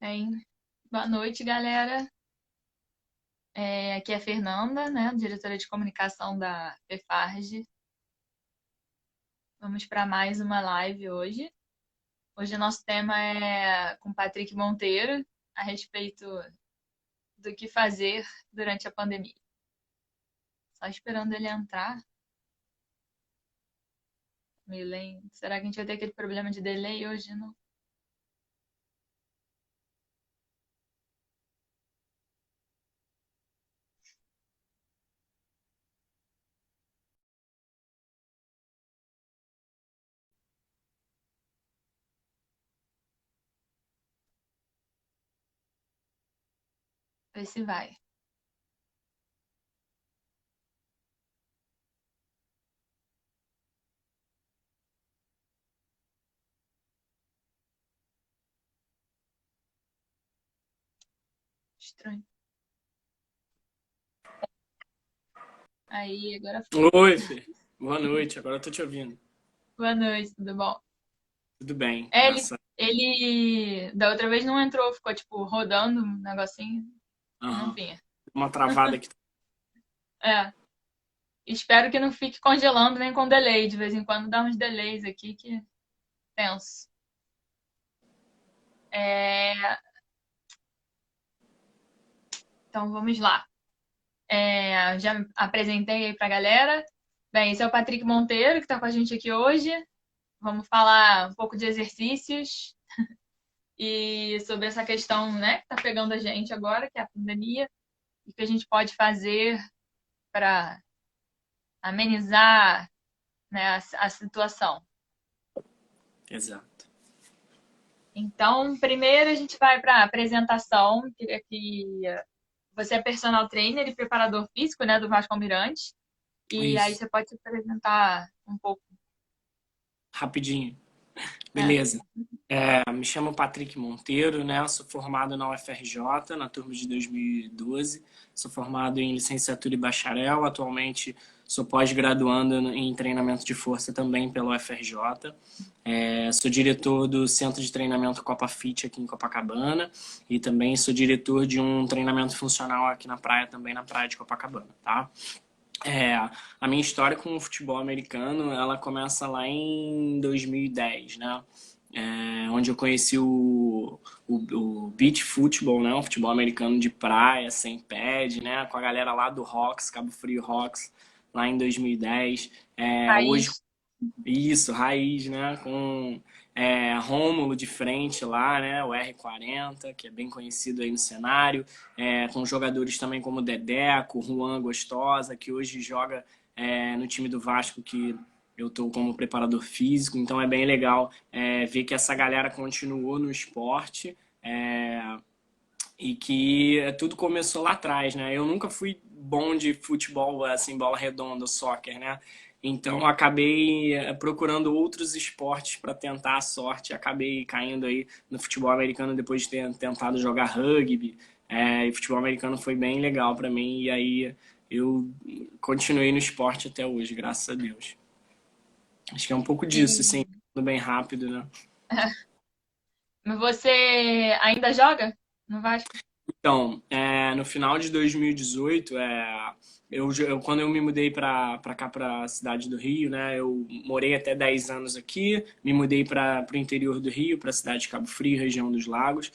Bem, boa noite, galera. Aqui é a Fernanda, né, diretora de comunicação da Fefarge. Vamos para mais uma live hoje. Hoje o nosso tema é com Patrick Monteiro, a respeito do que fazer durante a pandemia. Só esperando ele entrar. Meio lento. Será que a gente vai ter aquele problema de delay hoje? Não? Vê se vai. Estranho. Aí, agora foi. Oi, Fê. Boa noite. Agora eu tô te ouvindo. Boa noite, tudo bom? Tudo bem, É, ele, graças ele da outra vez não entrou, ficou tipo rodando um negocinho a... e não Aham. vinha. Uma travada aqui. É, espero que não fique congelando nem com delay. De vez em quando dá uns delays aqui que tenso. É, então vamos lá. Já me apresentei aí pra galera. Bem, esse é o Patrick Monteiro, que está com a gente aqui hoje. Vamos falar um pouco de exercícios e sobre essa questão, né, que está pegando a gente agora, que é a pandemia, e o que a gente pode fazer para amenizar, né, a situação. Exato. Então, primeiro a gente vai para a apresentação. Queria que você é personal trainer e preparador físico, né, do Vasco Almirante. E aí Isso. você pode se apresentar um pouco. Rapidinho. É, Beleza. Me chamo Patrick Monteiro, né? Sou formado na UFRJ, na turma de 2012. Sou formado em licenciatura e bacharel. Atualmente sou pós-graduando em treinamento de força também pela UFRJ. Sou diretor do Centro de Treinamento Copa Fit aqui em Copacabana e também sou diretor de um treinamento funcional aqui na praia, também na praia de Copacabana, tá? É, a minha história com o futebol americano, ela começa lá em 2010, né? Onde eu conheci o beach football, né? O futebol americano de praia, sem pad, né? Com a galera lá do Hawks, Cabo Frio Hawks, lá em 2010. Hoje Raiz. isso, raiz, né? Com Rômulo de frente lá, né? O R40, que é bem conhecido aí no cenário. Com jogadores também como Dedeco, Juan Gostosa, que hoje joga no time do Vasco, que eu tô como preparador físico. Então é bem legal ver que essa galera continuou no esporte. E que tudo começou lá atrás, né? Eu nunca fui bom de futebol, assim, bola redonda, soccer, né? Então acabei procurando outros esportes para tentar a sorte. Acabei caindo aí no futebol americano depois de ter tentado jogar rugby. E futebol americano foi bem legal para mim. E aí eu continuei no esporte até hoje, graças a Deus. Acho que é um pouco disso, assim, E tudo bem rápido, né? você ainda joga no Vasco? Então, no final de 2018, quando eu me mudei para cá, para a cidade do Rio, né? Eu morei até 10 anos aqui, me mudei para o interior do Rio, para a cidade de Cabo Frio, região dos Lagos.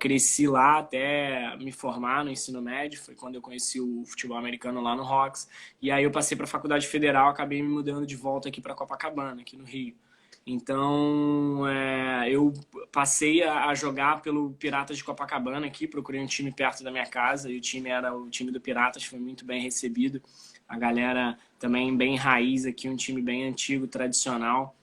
Cresci lá até me formar no ensino médio, foi quando eu conheci o futebol americano lá no Rocks. E aí eu passei para a Faculdade Federal, acabei me mudando de volta aqui para Copacabana, aqui no Rio. Então, eu passei a jogar pelo Piratas de Copacabana aqui, procurei um time perto da minha casa e o time era o time do Piratas, foi muito bem recebido. A galera também bem raiz aqui, um time bem antigo, tradicional.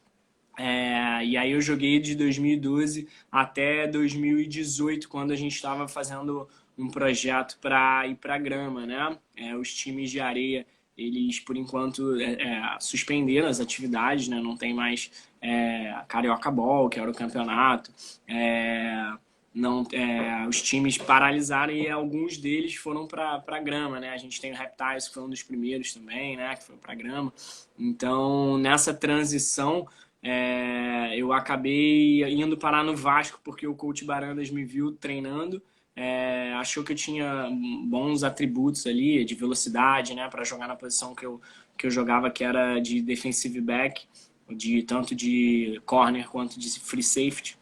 E aí eu joguei de 2012 até 2018, quando a gente estava fazendo um projeto para ir para grama, né? Os times de areia, eles por enquanto suspenderam as atividades, né? Não tem mais Carioca Ball, que era o campeonato. Não, os times paralisaram e alguns deles foram para grama, né? A gente tem o Reptiles, que foi um dos primeiros também, né? Que foi para grama. Então, nessa transição, eu acabei indo parar no Vasco porque o coach Barandas me viu treinando, achou que eu tinha bons atributos ali de velocidade, né, para jogar na posição que eu jogava, que era de defensive back, tanto de corner quanto de free safety.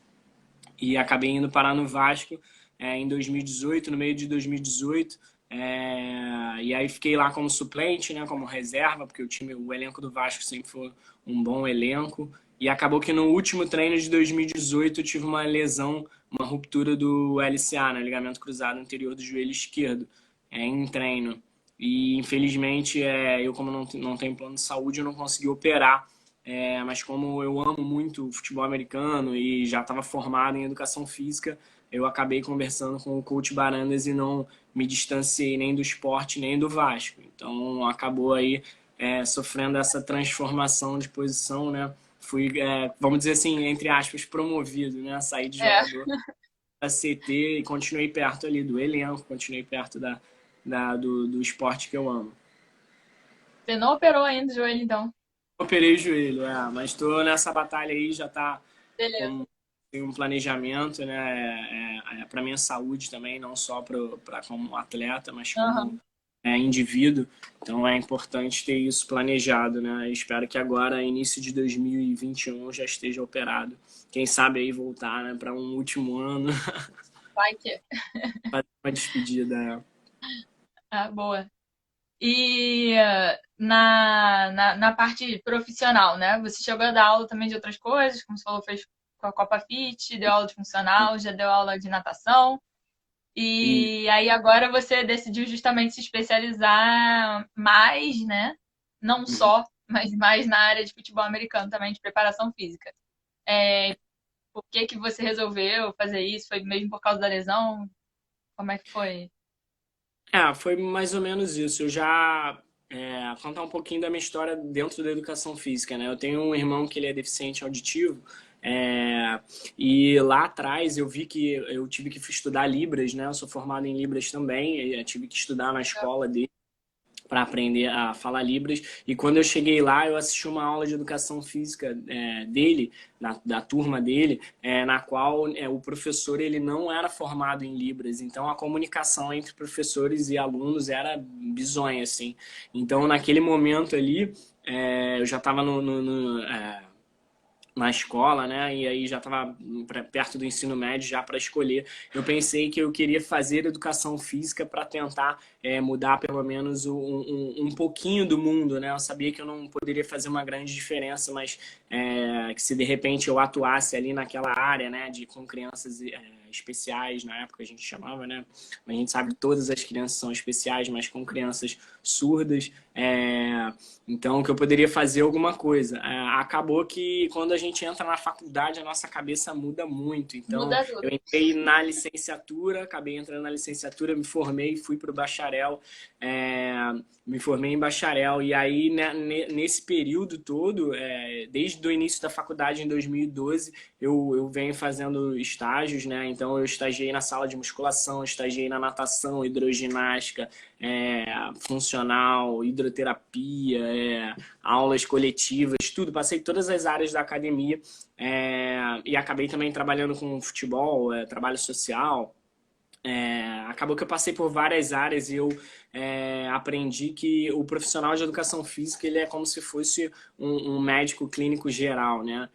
E acabei indo parar no Vasco em 2018, no meio de 2018. E aí fiquei lá como suplente, né, como reserva, porque o elenco do Vasco sempre foi um bom elenco. E acabou que no último treino de 2018 eu tive uma lesão, uma ruptura do LCA, né, ligamento cruzado anterior do joelho esquerdo, em treino. E infelizmente eu, como não tenho plano de saúde, eu não consegui operar. Mas como eu amo muito o futebol americano e já estava formado em educação física, eu acabei conversando com o coach Barandas e não me distanciei nem do esporte nem do Vasco. Então acabou aí sofrendo essa transformação de posição, né? Fui, vamos dizer assim, entre aspas, promovido, né? Saí de É. jogador da CT e continuei perto ali do elenco, continuei perto do esporte que eu amo. Você não operou ainda o joelho, então. Operei o joelho, mas estou nessa batalha aí, já está Beleza. com tem um planejamento, né, para minha saúde também, não só para como atleta, mas como Aham. indivíduo. Então é importante ter isso planejado, né? Espero que agora, início de 2021, já esteja operado. Quem sabe aí voltar, né, para um último ano, Vai que. fazer uma despedida. Ah, boa. E na parte profissional, né? Você chegou a dar aula também de outras coisas, como você falou, fez com a Copa Fit, deu aula de funcional, já deu aula de natação. E, E aí agora você decidiu justamente se especializar mais, né? Não só, mas mais na área de futebol americano também, de preparação física. Por que que você resolveu fazer isso? Foi mesmo por causa da lesão? Como é que foi? foi mais ou menos isso. Eu já contar um pouquinho da minha história dentro da educação física, né? Eu tenho um irmão que ele é deficiente auditivo, é, e lá atrás eu vi que eu tive que estudar Libras, né? Eu sou formado em Libras também, e eu tive que estudar na escola dele para aprender a falar Libras. E quando eu cheguei lá, eu assisti uma aula de educação física dele, da turma dele, na qual o professor ele não era formado em Libras. Então a comunicação entre professores e alunos era bizonha, assim. Então naquele momento ali, eu já estava na escola, né? E aí já estava perto do ensino médio já para escolher. Eu pensei que eu queria fazer educação física para tentar mudar pelo menos um pouquinho do mundo, né? Eu sabia que eu não poderia fazer uma grande diferença, mas que se de repente eu atuasse ali naquela área, né? Com crianças especiais, na época a gente chamava, né? A gente sabe que todas as crianças são especiais, mas com crianças surdas, então que eu poderia fazer alguma coisa. Acabou que quando a gente entra na faculdade, a nossa cabeça muda muito. Então Muda eu tudo. entrei na licenciatura, acabei entrando na licenciatura, me formei, fui para o bacharel, é, me formei em bacharel. E aí, né, nesse período todo, desde o início da faculdade, em 2012, eu venho fazendo estágios, né? Então eu estagiei na sala de musculação, estagiei na natação, hidroginástica, funcional, hidroterapia, aulas coletivas, tudo. Passei todas as áreas da academia e acabei também trabalhando com futebol, trabalho social. Acabou que eu passei por várias áreas e eu aprendi que o profissional de educação física ele é como se fosse um médico clínico geral, né?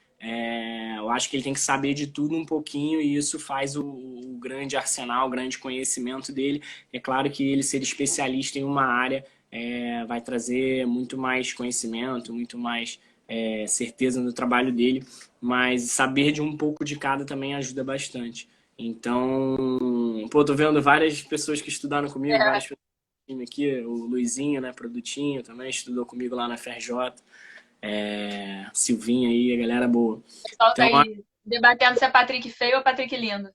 Eu acho que ele tem que saber de tudo um pouquinho e isso faz o grande arsenal, o grande conhecimento dele. É claro que ele ser especialista em uma área vai trazer muito mais conhecimento, muito mais certeza no trabalho dele, mas saber de um pouco de cada também ajuda bastante. Então, pô, tô vendo várias pessoas que estudaram comigo, várias pessoas do time aqui, o Luizinho, né, Produtinho também estudou comigo lá na FRJ, Silvinha aí, a galera boa. O pessoal tá Então, aí debatendo se é Patrick feio ou Patrick lindo.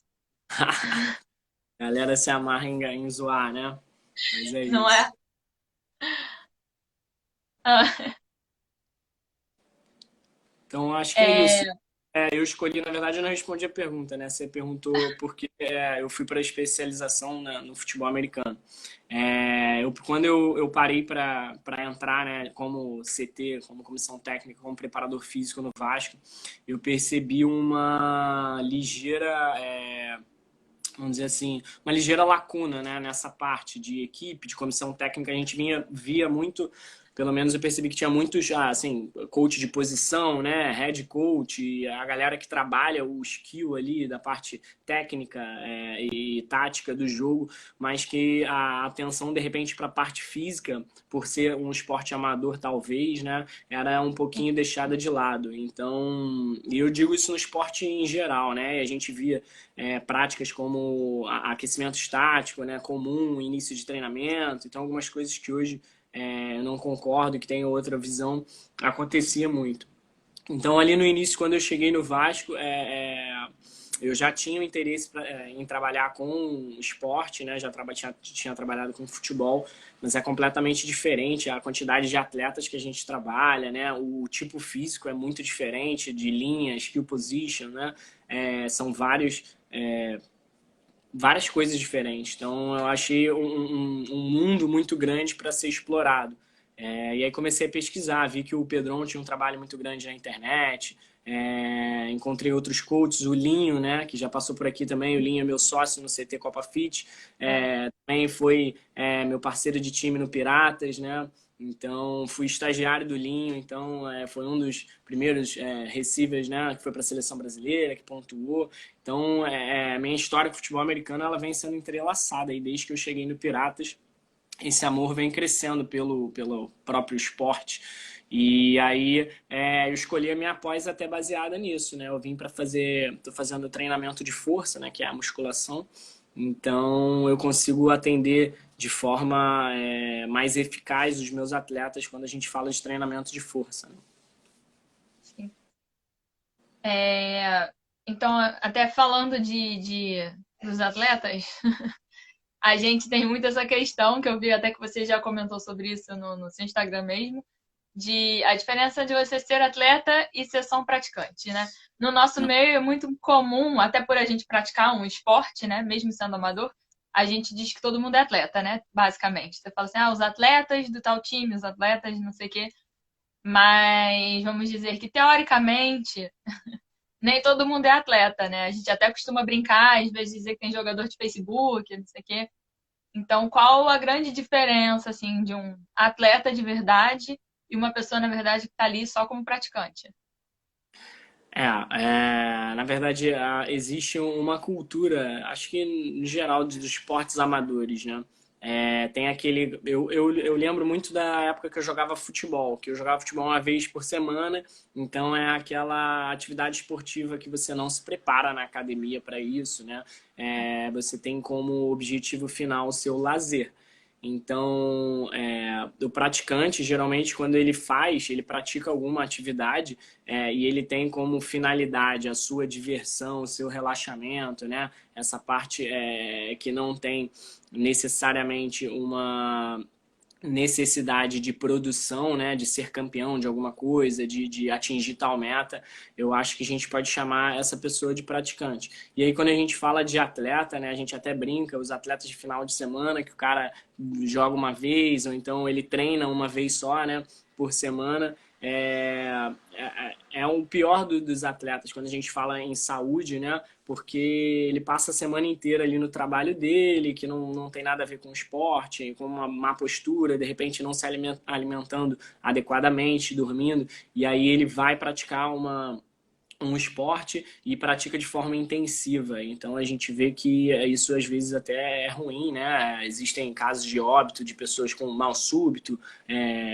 a galera se amarra em zoar, né? Mas é Não é? isso. Ah, Então, acho que é é, isso. Eu escolhi, na verdade, eu não respondi a pergunta, né? Você perguntou porque eu fui para especialização no futebol americano. Quando eu parei para entrar, né, como CT, como comissão técnica, como preparador físico no Vasco, eu percebi uma ligeira, vamos dizer assim, uma ligeira lacuna, né, nessa parte de equipe, de comissão técnica. A gente via muito, pelo menos eu percebi que tinha muitos, assim, coach de posição, né, head coach, a galera que trabalha o skill ali da parte técnica e tática do jogo, mas que a atenção, de repente, para a parte física, por ser um esporte amador, talvez, né, era um pouquinho deixada de lado. Então, e eu digo isso no esporte em geral, né, a gente via práticas como aquecimento estático, né, comum, início de treinamento, então algumas coisas que hoje eu não concordo, que tenho outra visão, acontecia muito. Então ali no início, quando eu cheguei no Vasco, eu já tinha um interesse em trabalhar com esporte, né? Tinha trabalhado com futebol, mas é completamente diferente a quantidade de atletas que a gente trabalha, né? O tipo físico é muito diferente de linha, skill position, né? São várias coisas diferentes. Então eu achei um mundo muito grande para ser explorado. E aí comecei a pesquisar, vi que o Pedrão tinha um trabalho muito grande na internet, encontrei outros coaches, o Linho, né, que já passou por aqui também, o Linho é meu sócio no CT Copa Fit, também foi meu parceiro de time no Piratas, né, então fui estagiário do Linho, então foi um dos primeiros receivers, né, que foi para a seleção brasileira, que pontuou. Então a minha história com o futebol americano ela vem sendo entrelaçada aí desde que eu cheguei no Piratas. Esse amor vem crescendo pelo próprio esporte. E aí eu escolhi a minha pós até baseada nisso, né? Eu vim para tô fazendo treinamento de força, né? Que é a musculação. Então eu consigo atender de forma mais eficaz os meus atletas quando a gente fala de treinamento de força, né? Sim. Então, até falando dos atletas, a gente tem muito essa questão, que eu vi até que você já comentou sobre isso no seu Instagram mesmo, de a diferença de você ser atleta e ser só um praticante, né? No nosso meio é muito comum, até por a gente praticar um esporte, né? Mesmo sendo amador, a gente diz que todo mundo é atleta, né? Basicamente. Você fala assim, os atletas do tal time, os atletas de não sei o quê. Mas vamos dizer que, teoricamente, nem todo mundo é atleta, né? A gente até costuma brincar, às vezes dizer que tem jogador de Facebook, não sei o quê. Então, qual a grande diferença, assim, de um atleta de verdade e uma pessoa, na verdade, que está ali só como praticante? Na verdade, existe uma cultura, acho que no geral, dos esportes amadores, né? Tem aquele. Eu lembro muito da época que eu jogava futebol, que eu jogava futebol uma vez por semana, então é aquela atividade esportiva que você não se prepara na academia para isso, né? Você tem como objetivo final o seu lazer. Então, o praticante, geralmente, quando ele pratica alguma atividade e ele tem como finalidade a sua diversão, o seu relaxamento, né? Essa parte que não tem necessariamente uma necessidade de produção, né, de ser campeão de alguma coisa, de atingir tal meta, eu acho que a gente pode chamar essa pessoa de praticante. E aí quando a gente fala de atleta, né, a gente até brinca, os atletas de final de semana, que o cara joga uma vez, ou então ele treina uma vez só, né, por semana, é o pior dos atletas quando a gente fala em saúde, né? Porque ele passa a semana inteira ali no trabalho dele, que não tem nada a ver com esporte, com uma má postura, de repente não se alimentando adequadamente, dormindo, e aí ele vai praticar um esporte e pratica de forma intensiva. Então a gente vê que isso às vezes até é ruim, né? Existem casos de óbito de pessoas com mal súbito,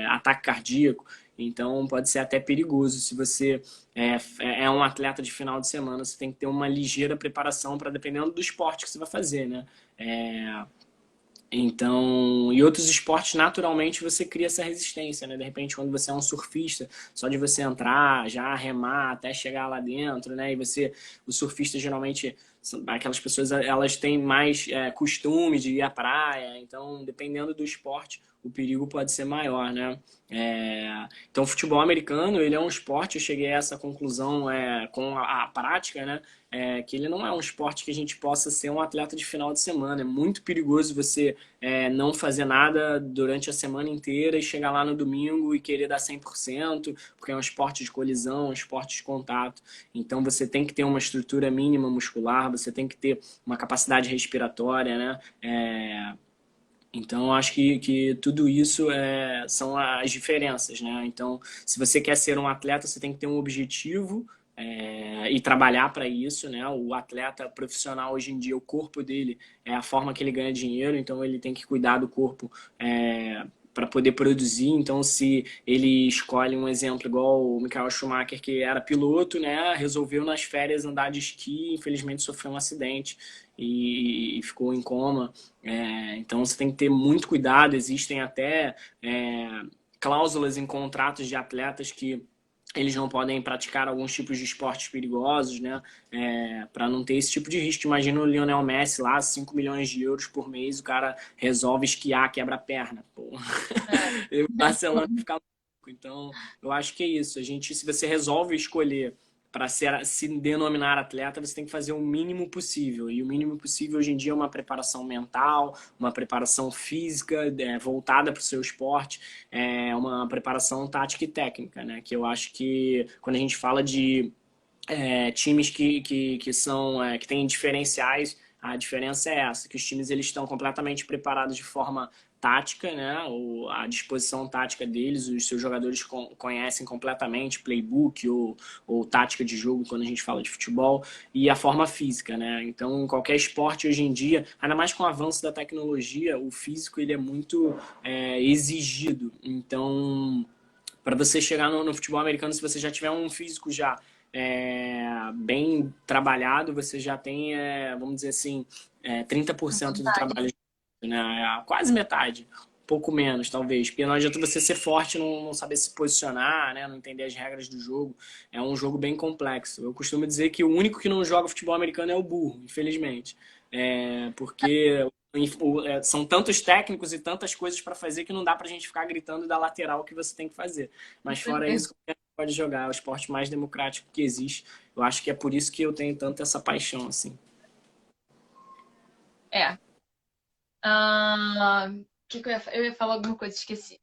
ataque cardíaco. Então pode ser até perigoso se você é um atleta de final de semana. Você tem que ter uma ligeira preparação para dependendo do esporte que você vai fazer, né? Então, e outros esportes, naturalmente, você cria essa resistência, né? De repente, quando você é um surfista, só de você entrar, já remar até chegar lá dentro, né? O surfista geralmente, aquelas pessoas, elas têm mais costume de ir à praia. Então, dependendo do esporte, o perigo pode ser maior, né? Então, o futebol americano, ele é um esporte, eu cheguei a essa conclusão com a prática, né? Que ele não é um esporte que a gente possa ser um atleta de final de semana. É muito perigoso você não fazer nada durante a semana inteira e chegar lá no domingo e querer dar 100%, porque é um esporte de colisão, um esporte de contato. Então, você tem que ter uma estrutura mínima muscular, você tem que ter uma capacidade respiratória, né? Então, eu acho que tudo isso são as diferenças, né? Então, se você quer ser um atleta, você tem que ter um objetivo e trabalhar para isso, né? O atleta profissional, hoje em dia, o corpo dele é a forma que ele ganha dinheiro, então ele tem que cuidar do corpo para poder produzir. Então, se ele escolhe um exemplo igual o Michael Schumacher, que era piloto, né? Resolveu nas férias andar de esqui, infelizmente sofreu um acidente e ficou em coma. Então você tem que ter muito cuidado. Existem até cláusulas em contratos de atletas que eles não podem praticar alguns tipos de esportes perigosos, né? Para não ter esse tipo de risco. Imagina o Lionel Messi lá, 5 milhões de euros por mês, o cara resolve esquiar, quebra a perna. Pô. E o Barcelona fica louco. Então, eu acho que é isso. Se você resolve escolher para se denominar atleta, você tem que fazer o mínimo possível. E o mínimo possível hoje em dia é uma preparação mental, uma preparação física voltada para o seu esporte, uma preparação tática e técnica, né? Que eu acho que quando a gente fala de times que têm diferenciais, a diferença é essa, que os times eles estão completamente preparados de forma tática, né? A disposição tática deles, os seus jogadores conhecem completamente playbook ou tática de jogo quando a gente fala de futebol, e a forma física, né? Então, qualquer esporte hoje em dia, ainda mais com o avanço da tecnologia, o físico ele é muito exigido. Então, para você chegar no futebol americano, se você já tiver um físico já bem trabalhado, você já tem, vamos dizer assim, 30% do trabalho, né? Quase metade, um pouco menos, talvez. Porque não adianta você ser forte e não saber se posicionar, né? Não entender as regras do jogo. É um jogo bem complexo. Eu costumo dizer que o único que não joga futebol americano é o burro, infelizmente. Porque são tantos técnicos e tantas coisas para fazer que não dá pra gente ficar gritando da lateral o que você tem que fazer. Mas fora isso, qualquer um pode jogar. É o esporte mais democrático que existe. Eu acho que é por isso que eu tenho tanto essa paixão, assim. É. Eu ia falar alguma coisa, esqueci.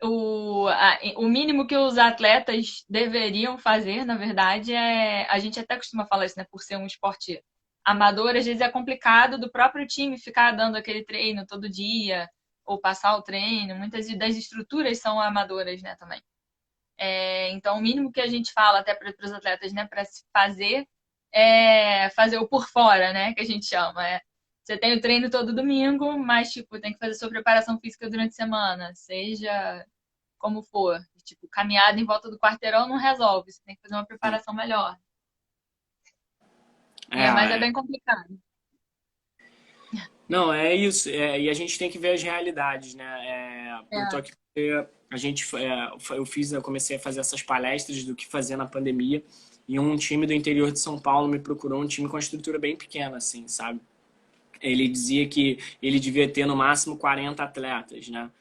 O mínimo que os atletas deveriam fazer, na verdade, a gente até costuma falar isso, né? Por ser um esporte amador, às vezes é complicado do próprio time ficar dando aquele treino todo dia, ou passar o treino. Muitas das estruturas são amadoras, né, também. Então, o mínimo que a gente fala até para os atletas, né, para se fazer, é fazer o por fora, né, que a gente chama. Você tem o treino todo domingo, mas, tipo, tem que fazer sua preparação física durante a semana, seja como for. Tipo, caminhada em volta do quarteirão não resolve, você tem que fazer uma preparação melhor. Mas é É, bem complicado. Não, é isso. E a gente tem que ver as realidades, né? Eu tô É. aqui porque eu comecei a fazer essas palestras do que fazer na pandemia e um time do interior de São Paulo me procurou, um time com uma estrutura bem pequena, assim, sabe? Ele dizia que ele devia ter no máximo 40 atletas, né?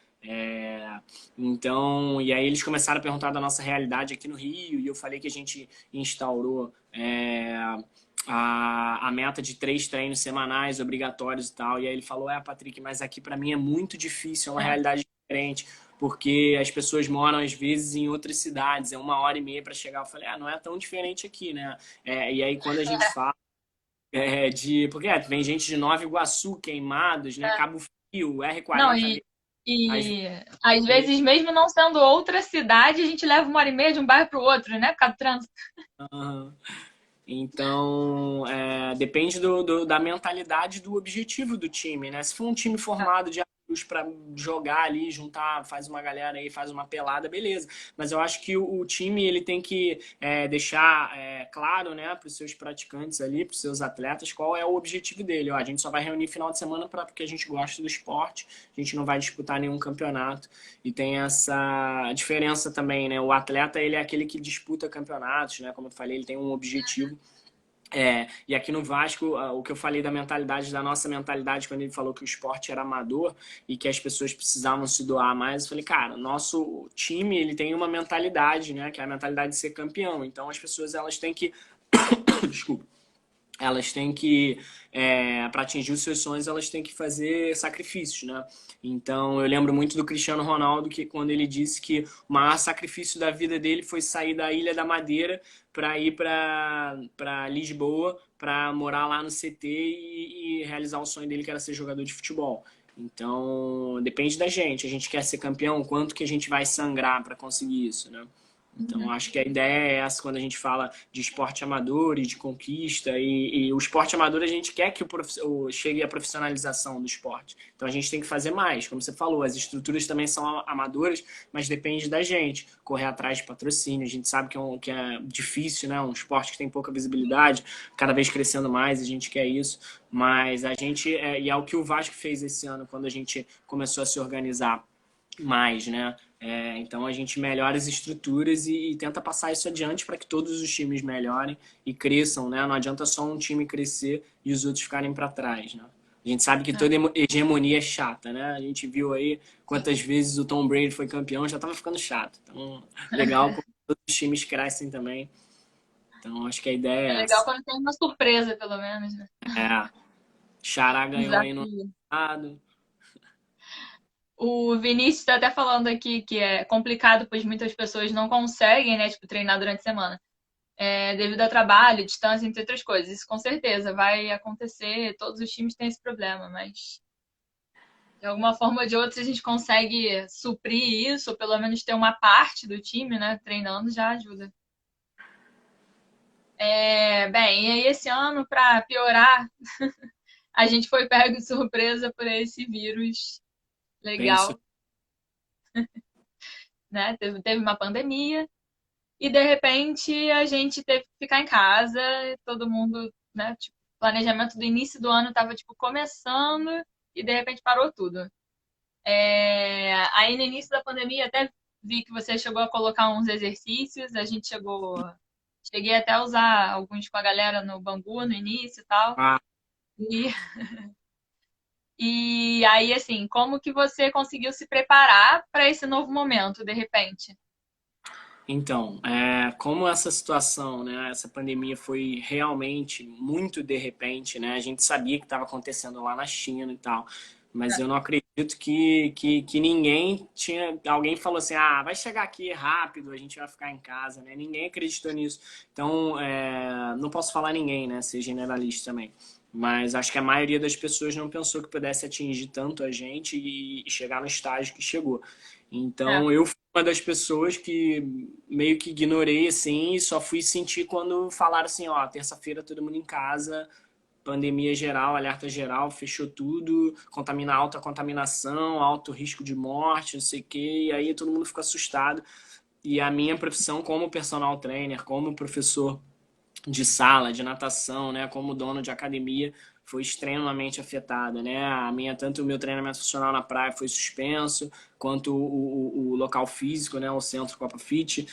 Então, e aí eles começaram a perguntar da nossa realidade aqui no Rio, e eu falei que a gente instaurou a meta de 3 treinos semanais obrigatórios e tal. E aí ele falou: Patrick, mas aqui para mim é muito difícil, é uma realidade diferente, porque as pessoas moram às vezes em outras cidades, é 1h30 para chegar. Eu falei: não é tão diferente aqui, né? E aí quando a gente fala porque vem gente de Nova Iguaçu, Queimados, né? Cabo Frio, Não, R40 ali. e às vezes, mesmo não sendo outra cidade, a gente leva 1h30 de um bairro para o outro, né? Por causa do trânsito. Então, depende da mentalidade do objetivo do time, né? Se for um time formado de amigos para jogar ali, juntar, faz uma galera aí, faz uma pelada, beleza. Mas eu acho que o time ele tem que deixar claro, né, para os seus praticantes ali, para os seus atletas, qual é o objetivo dele. Ó, a gente só vai reunir final de semana porque a gente gosta do esporte, a gente não vai disputar nenhum campeonato. E tem essa diferença também, né? O atleta ele é aquele que disputa campeonatos, né? Como eu falei, ele tem um objetivo. E aqui no Vasco, o que eu falei da mentalidade, da nossa mentalidade, quando ele falou que o esporte era amador e que as pessoas precisavam se doar mais, eu falei, cara, nosso time, ele tem uma mentalidade, né, que é a mentalidade de ser campeão. Então as pessoas, elas têm que desculpa, elas têm que, para atingir os seus sonhos, elas têm que fazer sacrifícios, né? Então, eu lembro muito do Cristiano Ronaldo, que quando ele disse que o maior sacrifício da vida dele foi sair da Ilha da Madeira para ir para Lisboa, para morar lá no CT e realizar o sonho dele, que era ser jogador de futebol. Então, depende da gente. A gente quer ser campeão, quanto que a gente vai sangrar para conseguir isso, né? Então, Uhum. acho que a ideia é essa quando a gente fala de esporte amador e de conquista. E o esporte amador, a gente quer que chegue à profissionalização do esporte. Então, a gente tem que fazer mais. Como você falou, as estruturas também são amadoras, mas depende da gente correr atrás de patrocínio. A gente sabe que é difícil, né? Um esporte que tem pouca visibilidade, cada vez crescendo mais, a gente quer isso. Mas a gente, e é o que o Vasco fez esse ano, quando a gente começou a se organizar mais, né? Então a gente melhora as estruturas e tenta passar isso adiante para que todos os times melhorem e cresçam, né? Não adianta só um time crescer e os outros ficarem para trás, né? A gente sabe que É, toda hegemonia é chata, né? A gente viu aí sim. quantas vezes o Tom Brady foi campeão, já estava ficando chato. Então, legal quando todos os times crescem também. Então, acho que a ideia É é legal essa. quando tem uma surpresa, pelo menos, né? É, Xará ganhou aí no Desafio. ano. O Vinícius está até falando aqui que é complicado, pois muitas pessoas não conseguem, né, tipo, treinar durante a semana. Devido ao trabalho, distância, entre outras coisas. Isso com certeza vai acontecer, todos os times têm esse problema, mas de alguma forma ou de outra a gente consegue suprir isso, ou pelo menos ter uma parte do time, né, treinando já ajuda. Bem, e aí esse ano, para piorar, a gente foi pego de surpresa por esse vírus Bem, isso legal, né? Teve uma pandemia e de repente a gente teve que ficar em casa, todo mundo, né? Tipo, o planejamento do início do ano estava tipo começando e de repente parou tudo. Aí no início da pandemia até vi que você chegou a colocar uns exercícios, cheguei até a usar alguns com a galera no Bangu no início e tal. ah, E E aí, assim, como que você conseguiu se preparar para esse novo momento, de repente? Então, como essa situação, né, essa pandemia foi realmente muito de repente, né? A gente sabia que estava acontecendo lá na China e tal, mas eu não acredito que ninguém tinha. Alguém falou assim: ah, vai chegar aqui rápido, a gente vai ficar em casa, né? Ninguém acreditou nisso. Então, não posso falar ninguém, né? Ser generalista também. Mas acho que a maioria das pessoas não pensou que pudesse atingir tanto a gente e chegar no estágio que chegou. É, Então, eu fui uma das pessoas que meio que ignorei assim e só fui sentir quando falaram assim, ó, terça-feira todo mundo em casa, pandemia geral, alerta geral, fechou tudo, alta contaminação, alto risco de morte, não sei o quê, e aí todo mundo ficou assustado. E a minha profissão como personal trainer, como professor de sala, de natação, né, como dono de academia, foi extremamente afetada, né? Tanto o meu treinamento funcional na praia foi suspenso, quanto o local físico, né, o centro Copa Fit.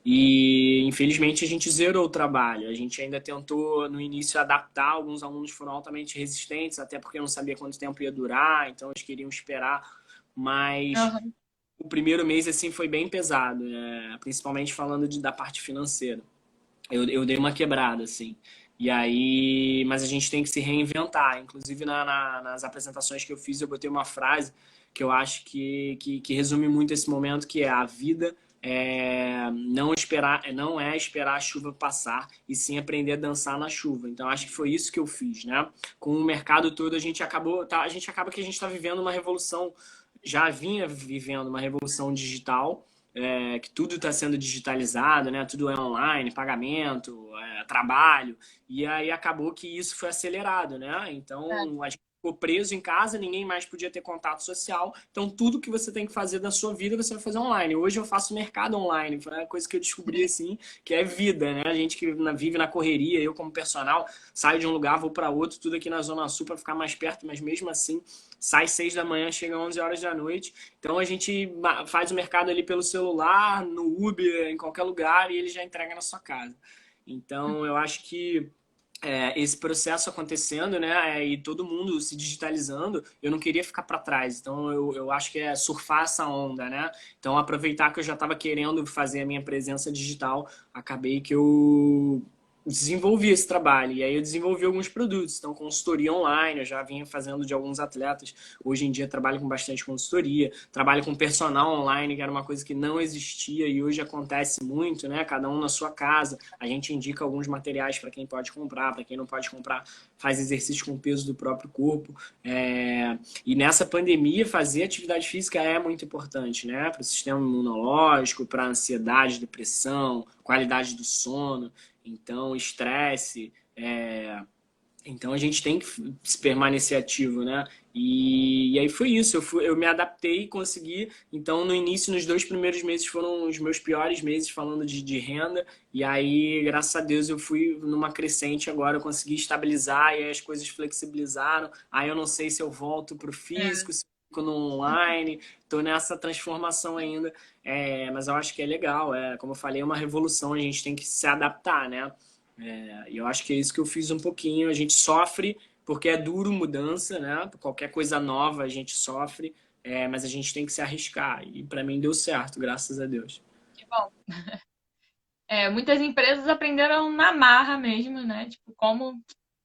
E infelizmente a gente zerou o trabalho. A gente ainda tentou no início adaptar, alguns alunos foram altamente resistentes, até porque não sabia quanto tempo ia durar, então eles queriam esperar, mas aham, o primeiro mês assim foi bem pesado, principalmente falando da parte financeira. Eu dei uma quebrada, assim. E aí, mas a gente tem que se reinventar. Inclusive, nas apresentações que eu fiz, eu botei uma frase que eu acho que resume muito esse momento, que é a vida não é esperar a chuva passar, e sim aprender a dançar na chuva. Então, acho que foi isso que eu fiz, né? Com o mercado todo, a gente acaba que a gente está vivendo uma revolução, já vinha vivendo uma revolução digital, que tudo está sendo digitalizado, né? Tudo é online, pagamento, trabalho, e aí acabou que isso foi acelerado, né? é, Então a gente ficou preso em casa, ninguém mais podia ter contato social, então tudo que você tem que fazer da sua vida você vai fazer online. Hoje eu faço mercado online, foi uma coisa que eu descobri assim, que é vida, né? A gente que vive na correria, eu como personal, saio de um lugar, vou para outro, tudo aqui na Zona Sul para ficar mais perto, mas mesmo assim sai 6 da manhã, chega 11 horas da noite. Então a gente faz o mercado ali pelo celular, no Uber, em qualquer lugar, e ele já entrega na sua casa. Então, eu acho que esse processo acontecendo, né, e todo mundo se digitalizando, eu não queria ficar para trás. Então, eu acho que é surfar essa onda, né? Então, aproveitar que eu já estava querendo fazer a minha presença digital, acabei que eu desenvolvi esse trabalho. E aí eu desenvolvi alguns produtos. Então, consultoria online, eu já vinha fazendo de alguns atletas. Hoje em dia trabalho com bastante consultoria, trabalho com personal online, que era uma coisa que não existia e hoje acontece muito, né? Cada um na sua casa. A gente indica alguns materiais para quem pode comprar, para quem não pode comprar, faz exercício com o peso do próprio corpo. E nessa pandemia, fazer atividade física é muito importante, né? Para o sistema imunológico, para a ansiedade, depressão, qualidade do sono. Então, estresse. Então, a gente tem que se permanecer ativo, né? E aí foi isso. Eu me adaptei e consegui. Então, no início, nos 2 primeiros meses foram os meus piores meses falando de renda. E aí, graças a Deus, eu fui numa crescente agora. Eu consegui estabilizar e aí as coisas flexibilizaram. Aí eu não sei se eu volto para o É. físico, se eu fico no online. Estou nessa transformação ainda. Mas eu acho que é legal. Como eu falei, é uma revolução. A gente tem que se adaptar, né? E eu acho que é isso que eu fiz um pouquinho. A gente sofre porque é duro mudança, né? Qualquer coisa nova a gente sofre, mas a gente tem que se arriscar. E para mim deu certo, graças a Deus. Que bom. Muitas empresas aprenderam na marra mesmo, né? Tipo, como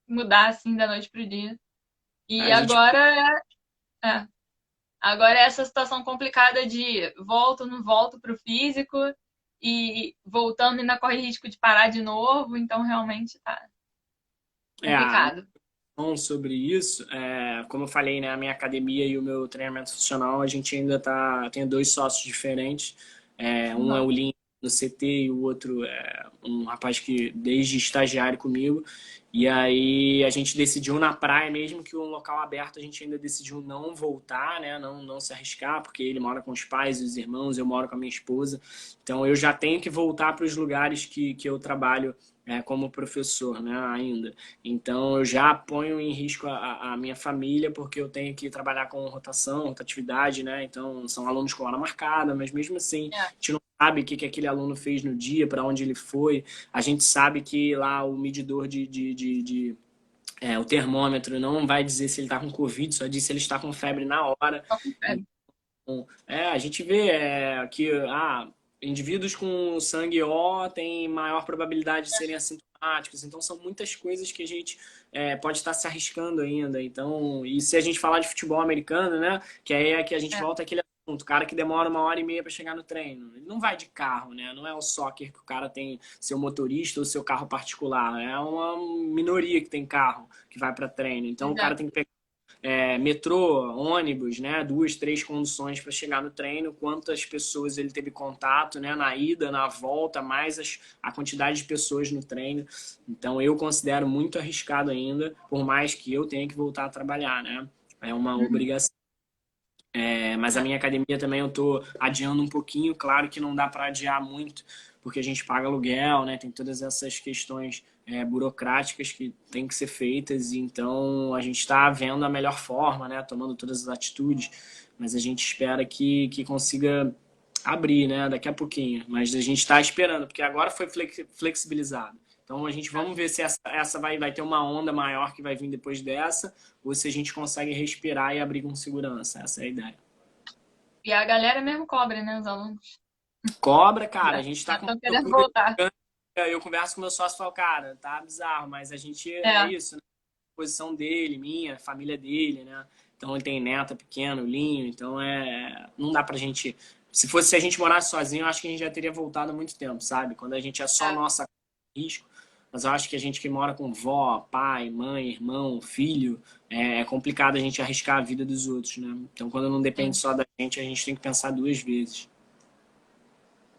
mudar assim da noite pro dia. E A gente, é, agora é essa situação complicada de volto, não volto pro físico e voltando ainda corre risco de parar de novo, então realmente tá a minha complicado. opinião sobre isso, como eu falei, né? A minha academia e o meu treinamento funcional, a gente ainda tem dois sócios diferentes. Um é Bom, o Lin no CT e o outro é um rapaz que desde estagiário comigo. E aí a gente decidiu na praia, mesmo que um local aberto, a gente ainda decidiu não voltar, né? Não se arriscar, porque ele mora com os pais e os irmãos, eu moro com a minha esposa. Então eu já tenho que voltar para os lugares que eu trabalho como professor, né? Ainda. Então eu já ponho em risco a minha família, porque eu tenho que trabalhar com rotação, rotatividade, né? Então são alunos com hora marcada, mas mesmo assim é, a gente não sabe o que aquele aluno fez no dia, para onde ele foi. A gente sabe que lá o medidor o termômetro não vai dizer se ele está com Covid, só diz se ele está com febre na hora. só confere. Então, a gente vê que indivíduos com sangue O têm maior probabilidade de serem assintomáticos. Então, são muitas coisas que a gente pode estar se arriscando ainda. Então, e se a gente falar de futebol americano, né? Que aí é que a gente É, volta àquele assunto. O cara que demora 1 hora e meia para chegar no treino. Ele não vai de carro, né? Não é o soccer que o cara tem seu motorista ou seu carro particular. É uma minoria que tem carro que vai para treino. Então, o cara exato. tem que pegar metrô, ônibus, né? 2, 3 conduções para chegar no treino, quantas pessoas ele teve contato, né? Na ida, na volta, mais a quantidade de pessoas no treino. Então eu considero muito arriscado ainda, por mais que eu tenha que voltar a trabalhar, né? É uma Uhum. obrigação. Mas a É, minha academia também eu tô adiando um pouquinho, claro que não dá para adiar muito, porque a gente paga aluguel, né? Tem todas essas questões burocráticas que têm que ser feitas, e então a gente está vendo a melhor forma, né? Tomando todas as atitudes, mas a gente espera que consiga abrir, né? Daqui a pouquinho, mas a gente está esperando, porque agora foi flexibilizado. Então a gente vamos ver se essa vai ter uma onda maior que vai vir depois dessa, ou se a gente consegue respirar e abrir com segurança. Essa é a ideia. e a galera mesmo cobra, né? Os alunos Cobra, cara, a já gente tá com estão uma querendo procura voltar. gigante. Eu converso com meu sócio e falo, cara, tá bizarro, mas a gente é É, isso, né? A posição dele, minha, família dele, né? Então ele tem neta pequena, o Linho, então não dá pra gente. Se a gente morasse sozinho, eu acho que a gente já teria voltado há muito tempo, sabe? Quando a gente é só é, nossa risco. Mas eu acho que a gente que mora com vó, pai, mãe, irmão, filho, é complicado a gente arriscar a vida dos outros, né? Então quando não depende sim, só da gente, a gente tem que pensar 2 vezes.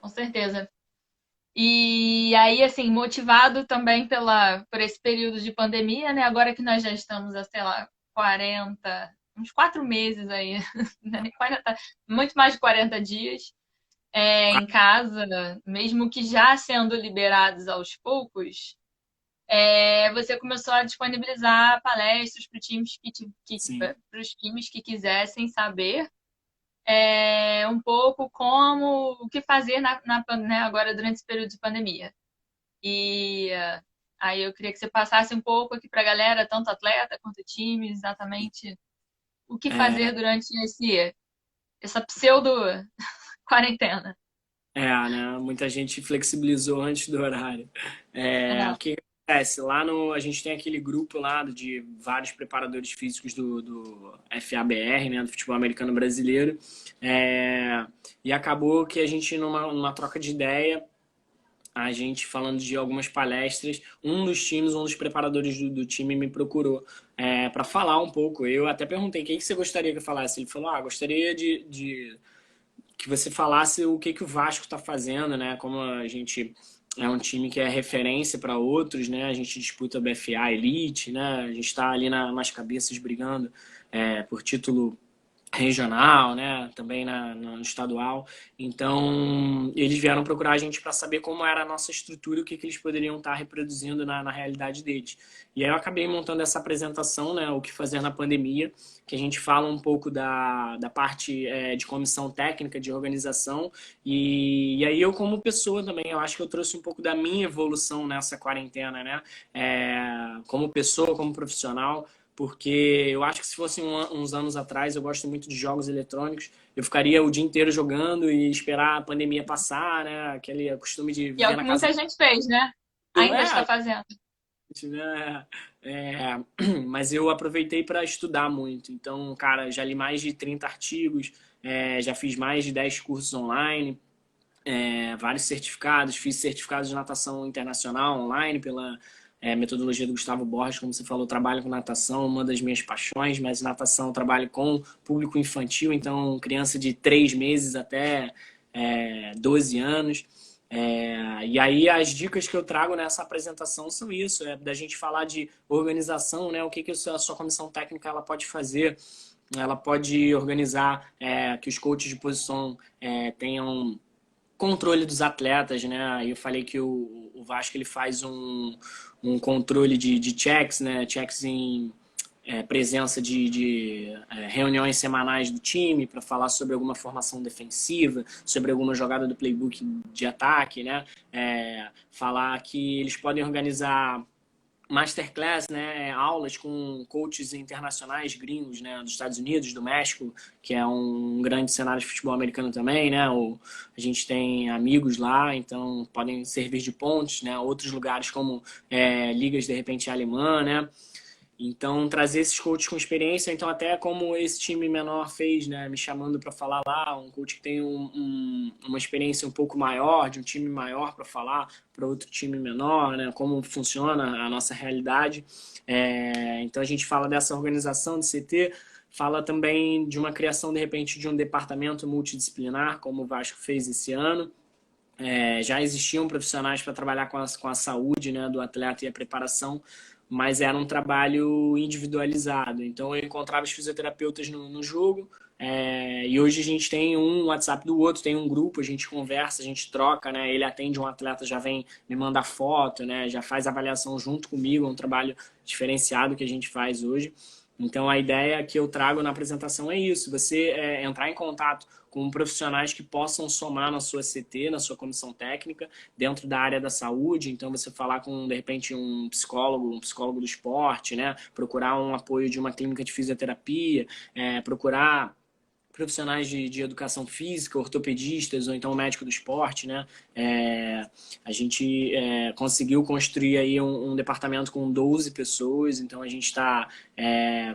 com certeza. E aí, assim, motivado também por esse período de pandemia, né? Agora que nós já estamos a, sei lá, 40, uns 4 meses aí, não é nem 40, muito mais de 40 dias em casa, mesmo que já sendo liberados aos poucos, você começou a disponibilizar palestras para times Sim. os times que quisessem saber um pouco o que fazer né, agora durante esse período de pandemia. E aí eu queria que você passasse um pouco aqui para a galera, tanto atleta quanto time, exatamente o que fazer durante essa pseudo quarentena. Né? Muita gente flexibilizou antes do horário. O que acontece? A gente tem aquele grupo lá de vários preparadores físicos do FABR, né? Do futebol americano brasileiro. E acabou que a gente, numa troca de ideia, a gente falando de algumas palestras, um dos preparadores do time me procurou para falar um pouco. Eu até perguntei, o que você gostaria que eu falasse? Ele falou, gostaria de que você falasse o que o Vasco está fazendo, né? Como a gente é um time que é referência para outros, né? A gente disputa o BFA Elite, né? A gente está ali nas cabeças brigando por título regional, né? Também no estadual. Então, eles vieram procurar a gente para saber como era a nossa estrutura e o que eles poderiam estar reproduzindo na realidade deles. E aí eu acabei montando essa apresentação, né? O que fazer na pandemia, que a gente fala um pouco da parte de comissão técnica, de organização. E aí eu, como pessoa também, eu acho que eu trouxe um pouco da minha evolução nessa quarentena, né? Como pessoa, como profissional, porque eu acho que se fosse uns anos atrás, eu gosto muito de jogos eletrônicos, eu ficaria o dia inteiro jogando e esperar a pandemia passar, né? Aquele costume de E é viver o que na casa muita gente fez, né? do... Ainda está fazendo. Né? Mas eu aproveitei para estudar muito. Então, cara, já li mais de 30 artigos, já fiz mais de 10 cursos online, vários certificados, fiz certificados de natação internacional online pela metodologia do Gustavo Borges, como você falou, trabalho com natação, uma das minhas paixões, mas natação eu trabalho com público infantil, então criança de 3 meses até 12 anos. E aí as dicas que eu trago nessa apresentação são isso, da gente falar de organização, né? O que a sua comissão técnica ela pode fazer. Ela pode organizar que os coaches de posição tenham controle dos atletas, né? Aí eu falei que o Vasco ele faz um controle de checks, né? Checks em presença de reuniões semanais do time para falar sobre alguma formação defensiva, sobre alguma jogada do playbook de ataque, né? Falar que eles podem organizar masterclass, né, aulas com coaches internacionais gringos, né, dos Estados Unidos, do México, que é um grande cenário de futebol americano também, né, a gente tem amigos lá, então podem servir de pontes, né, outros lugares como ligas de repente alemã, né, então, trazer esses coaches com experiência, então até como esse time menor fez, né, me chamando para falar lá, um coach que tem uma experiência um pouco maior, de um time maior para falar para outro time menor, né, como funciona a nossa realidade. Então, a gente fala dessa organização de CT, fala também de uma criação, de repente, de um departamento multidisciplinar, como o Vasco fez esse ano. Já existiam profissionais para trabalhar com a saúde, né, do atleta e a preparação, mas era um trabalho individualizado. Então eu encontrava os fisioterapeutas no jogo, e hoje a gente tem um WhatsApp do outro, tem um grupo, a gente conversa, a gente troca, né? Ele atende um atleta, já vem me mandar foto, né? Já faz avaliação junto comigo, é um trabalho diferenciado que a gente faz hoje. Então a ideia que eu trago na apresentação é isso, você entrar em contato com profissionais que possam somar na sua CT, na sua comissão técnica, dentro da área da saúde. Então, você falar com, de repente, um psicólogo do esporte, né? Procurar um apoio de uma clínica de fisioterapia, procurar profissionais de educação física, ortopedistas ou então médico do esporte, né? A gente conseguiu construir aí um departamento com 12 pessoas, então a gente está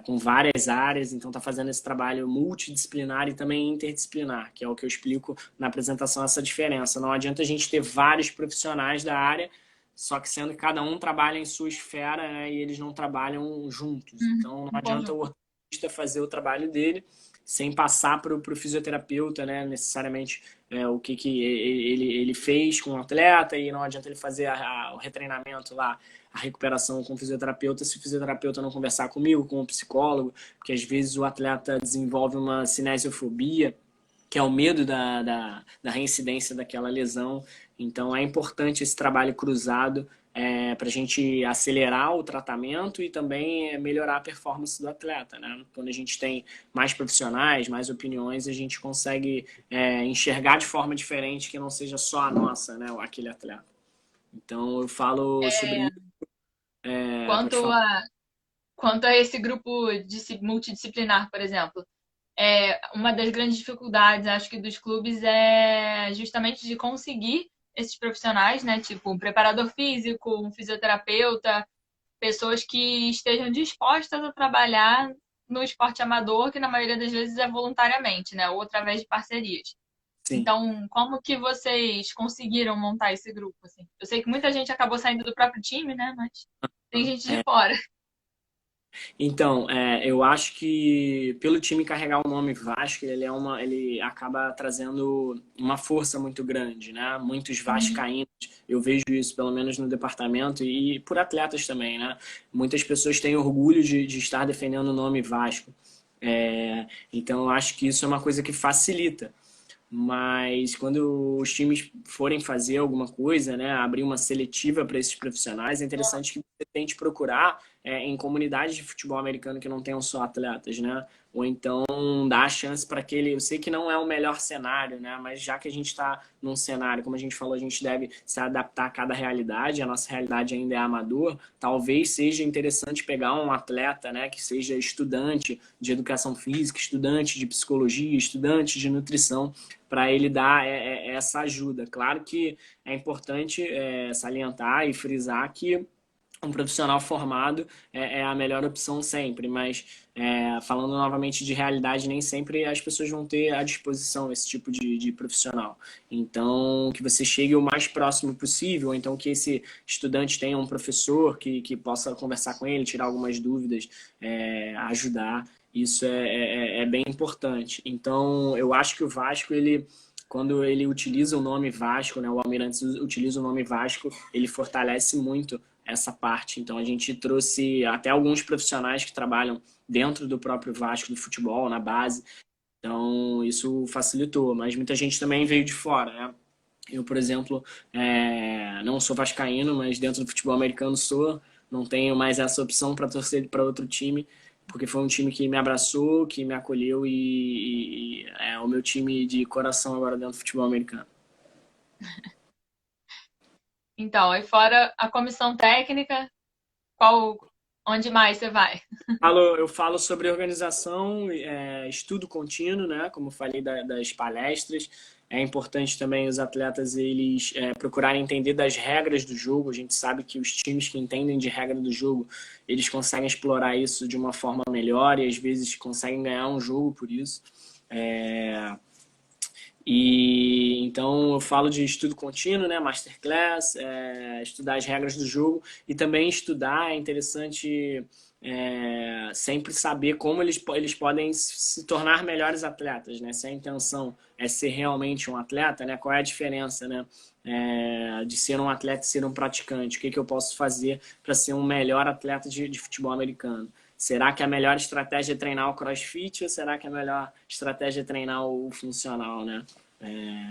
com várias áreas, então está fazendo esse trabalho multidisciplinar e também interdisciplinar, que é o que eu explico na apresentação, essa diferença. Não adianta a gente ter vários profissionais da área, só que sendo que cada um trabalha em sua esfera, né, e eles não trabalham juntos. Então não adianta o ortopedista fazer o trabalho dele sem passar para o fisioterapeuta, né, necessariamente o que ele fez com o atleta, e não adianta ele fazer o retreinamento lá, a recuperação com o fisioterapeuta, se o fisioterapeuta não conversar comigo, com o psicólogo, porque às vezes o atleta desenvolve uma cinesiofobia, que é o medo da reincidência daquela lesão. Então é importante esse trabalho cruzado para a gente acelerar o tratamento e também melhorar a performance do atleta, né? Quando a gente tem mais profissionais, mais opiniões, a gente consegue enxergar de forma diferente que não seja só a nossa, né? Aquele atleta. Então eu falo sobre isso. Pode Quanto falar. a, quanto a esse grupo multidisciplinar, por exemplo, uma das grandes dificuldades, acho que, dos clubes é justamente de conseguir esses profissionais, né? Tipo, um preparador físico, um fisioterapeuta, pessoas que estejam dispostas a trabalhar no esporte amador, que na maioria das vezes é voluntariamente, né? Ou através de parcerias. Sim. Então, como que vocês conseguiram montar esse grupo, assim? Eu sei que muita gente acabou saindo do próprio time, né? Mas tem gente de fora. Então, eu acho que pelo time carregar o nome Vasco, ele acaba trazendo uma força muito grande, né? Muitos Uhum. vascaínos, eu vejo isso pelo menos no departamento e por atletas também, né? Muitas pessoas têm orgulho de estar defendendo o nome Vasco. Então, eu acho que isso é uma coisa que facilita. Mas quando os times forem fazer alguma coisa, né, abrir uma seletiva para esses profissionais, é interessante que você tente procurar em comunidades de futebol americano que não tenham só atletas, né? Ou então dar a chance para aquele. Eu sei que não é o melhor cenário, né? Mas já que a gente está num cenário, como a gente falou, a gente deve se adaptar a cada realidade, a nossa realidade ainda é amador, talvez seja interessante pegar um atleta, né, que seja estudante de educação física, estudante de psicologia, estudante de nutrição para ele dar essa ajuda. Claro que é importante salientar e frisar que um profissional formado é a melhor opção sempre, mas falando novamente de realidade, nem sempre as pessoas vão ter à disposição esse tipo de profissional. Então, que você chegue o mais próximo possível, ou então que esse estudante tenha um professor que possa conversar com ele, tirar algumas dúvidas, ajudar. Isso é bem importante. Então, eu acho que o Vasco, quando ele utiliza o nome Vasco, né, o Almirantes utiliza o nome Vasco, ele fortalece muito essa parte. Então, a gente trouxe até alguns profissionais que trabalham dentro do próprio Vasco do futebol, na base. Então, isso facilitou. Mas muita gente também veio de fora, né? Eu, por exemplo, não sou vascaíno, mas dentro do futebol americano sou. Não tenho mais essa opção para torcer para outro time, porque foi um time que me abraçou, que me acolheu e é o meu time de coração agora dentro do futebol americano. Então, aí fora a comissão técnica, onde mais você vai? Eu falo sobre organização, estudo contínuo, né? Como eu falei das palestras. É importante também os atletas eles procurarem entender das regras do jogo. A gente sabe que os times que entendem de regra do jogo, eles conseguem explorar isso de uma forma melhor e às vezes conseguem ganhar um jogo por isso. É, e então eu falo de estudo contínuo, né, masterclass, estudar as regras do jogo e também estudar. É interessante sempre saber como eles podem se tornar melhores atletas, né? Se a intenção é ser realmente um atleta, né? Qual é a diferença, né? De ser um atleta e ser um praticante? O que eu posso fazer para ser um melhor atleta de futebol americano? Será que a melhor estratégia é treinar o CrossFit ou será que a melhor estratégia é treinar o funcional, né?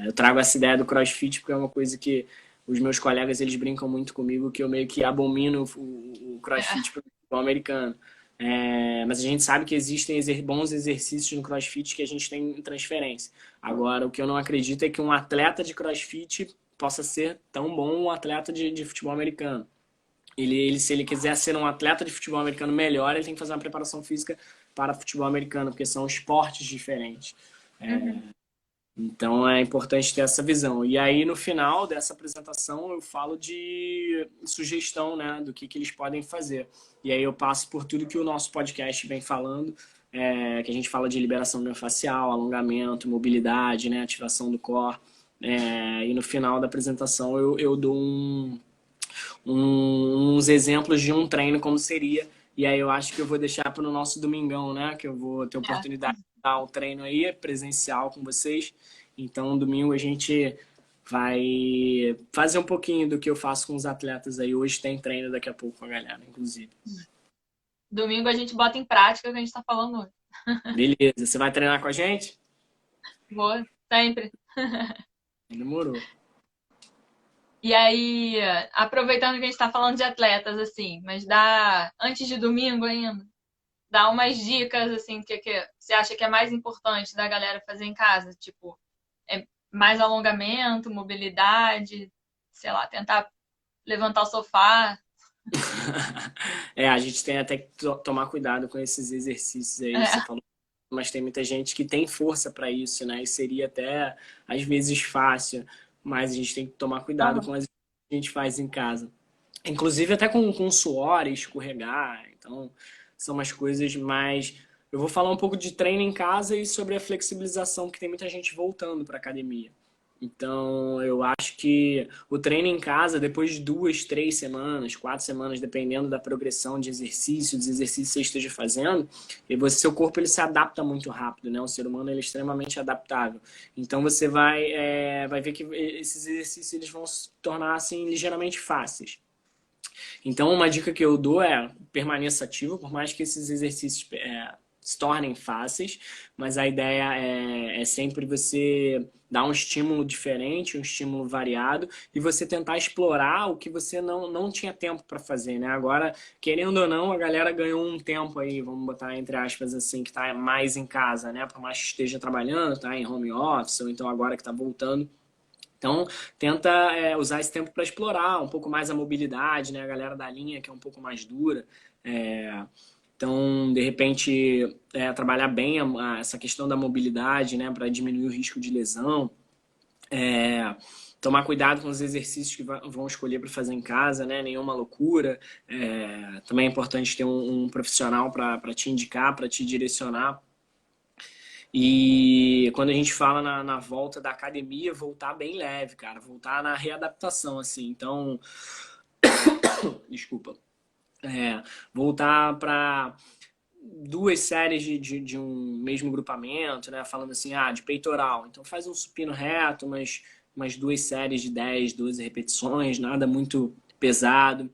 Eu trago essa ideia do CrossFit porque é uma coisa que os meus colegas eles brincam muito comigo que eu meio que abomino o CrossFit para o futebol americano. Mas a gente sabe que existem bons exercícios no CrossFit que a gente tem em transferência. Agora, o que eu não acredito é que um atleta de CrossFit possa ser tão bom um atleta de futebol americano. Se ele quiser ser um atleta de futebol americano melhor, ele tem que fazer uma preparação física para futebol americano, porque são esportes diferentes. Uhum. Então é importante ter essa visão. E aí, no final dessa apresentação, eu falo de sugestão, né, do que eles podem fazer. E aí eu passo por tudo que o nosso podcast vem falando, que a gente fala de liberação miofascial, alongamento, mobilidade, né, ativação do core. E no final da apresentação eu dou uns exemplos de um treino como seria. E aí eu acho que eu vou deixar para o nosso domingão, né? Que eu vou ter oportunidade de dar o treino aí presencial com vocês. Então, domingo a gente vai fazer um pouquinho do que eu faço com os atletas aí. Hoje tem treino daqui a pouco com a galera, inclusive. Domingo a gente bota em prática o que a gente está falando hoje. Beleza, você vai treinar com a gente? Boa, sempre. Demorou. E aí, aproveitando que a gente está falando de atletas, assim, mas antes de domingo ainda, dá umas dicas, assim, que você acha que é mais importante da galera fazer em casa? Tipo, mais alongamento, mobilidade, sei lá, tentar levantar o sofá. A gente tem até que tomar cuidado com esses exercícios aí, você É, falou, mas tem muita gente que tem força para isso, né? E seria até, às vezes, fácil, mas a gente tem que tomar cuidado aham. com as que a gente faz em casa. Inclusive até com suor e escorregar. Então, são umas coisas mais. Eu vou falar um pouco de treino em casa e sobre a flexibilização, que tem muita gente voltando para academia. Então, eu acho que o treino em casa, depois de 2, 3 semanas, 4 semanas, dependendo da progressão de exercício, dos exercícios que você esteja fazendo, seu corpo ele se adapta muito rápido, né? O ser humano ele é extremamente adaptável. Então, você vai ver que esses exercícios eles vão se tornar assim ligeiramente fáceis. Então, uma dica que eu dou é permaneça ativo, por mais que esses exercícios se tornem fáceis, mas a ideia é sempre você dar um estímulo diferente, um estímulo variado, e você tentar explorar o que você não tinha tempo para fazer, né? Agora, querendo ou não, a galera ganhou um tempo aí, vamos botar entre aspas assim, que está mais em casa, né? Por mais que esteja trabalhando, tá em home office, ou então agora que está voltando. Então, tenta usar esse tempo para explorar um pouco mais a mobilidade, né? A galera da linha que é um pouco mais dura. É, então, de repente, trabalhar bem essa questão da mobilidade, né? Para diminuir o risco de lesão. É, tomar cuidado com os exercícios que vão escolher para fazer em casa, né? Nenhuma loucura. Também é importante ter um profissional para te indicar, para te direcionar. E quando a gente fala na volta da academia, voltar bem leve, cara. Voltar na readaptação, assim. Então, desculpa. Voltar para 2 séries de um mesmo grupamento, né? Falando assim, de peitoral. Então faz um supino reto, umas 2 séries de 10, 12 repetições, nada muito pesado.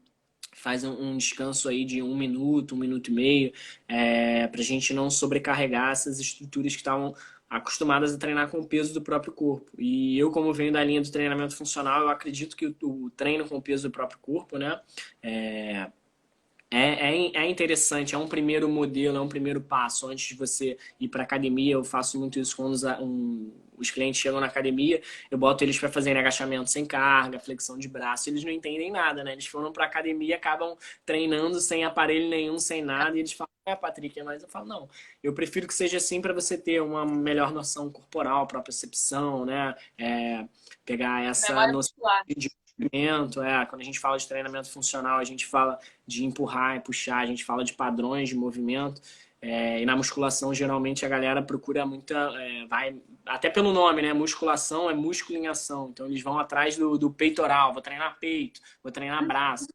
Faz um descanso aí de 1 minuto, 1 minuto e meio, para a gente não sobrecarregar essas estruturas que estavam acostumadas a treinar com o peso do próprio corpo. E eu, como venho da linha do treinamento funcional, eu acredito que o treino com o peso do próprio corpo, né, é, é interessante, é um primeiro modelo, é um primeiro passo. Antes de você ir para academia, eu faço muito isso quando os clientes chegam na academia, eu boto eles para fazerem agachamento sem carga, flexão de braço, eles não entendem nada, né? Eles foram para academia, acabam treinando sem aparelho nenhum, sem nada, e eles falam, Patrick, mas eu falo, não, eu prefiro que seja assim para você ter uma melhor noção corporal, propriocepção, né? Pegar essa Memória noção muscular. de movimento, quando a gente fala de treinamento funcional, a gente fala de empurrar e puxar, a gente fala de padrões de movimento. E na musculação, geralmente, a galera procura muita. Vai, até pelo nome, né? Musculação é músculo em ação. Então, eles vão atrás do peitoral. Vou treinar peito, vou treinar braço.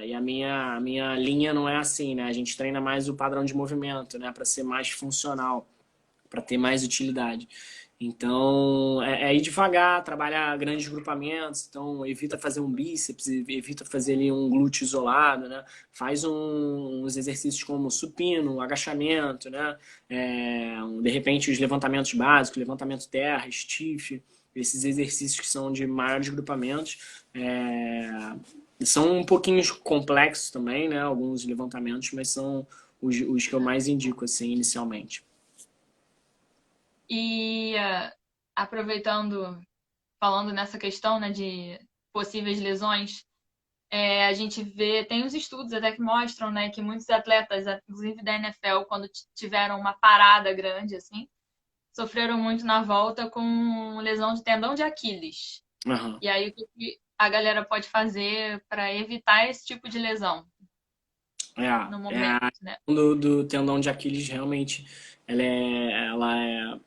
E a minha linha não é assim, né? A gente treina mais o padrão de movimento, né? Para ser mais funcional, para ter mais utilidade. Então, ir devagar, trabalhar grandes grupamentos. Então, evita fazer um bíceps, evita fazer ali um glúteo isolado, né? Faz uns exercícios como supino, agachamento, né? De repente, os levantamentos básicos, levantamento terra, stiff, esses exercícios que são de maiores grupamentos. São um pouquinho complexos também, né? Alguns levantamentos, mas são os que eu mais indico, assim, inicialmente. E aproveitando, falando nessa questão, né, de possíveis lesões, a gente vê, tem os estudos até que mostram, né, que muitos atletas, inclusive da NFL, quando tiveram uma parada grande, assim, sofreram muito na volta com lesão de tendão de Aquiles. Aham. E aí, o que que a galera pode fazer para evitar esse tipo de lesão no momento, A né? questão do tendão de Aquiles realmente ela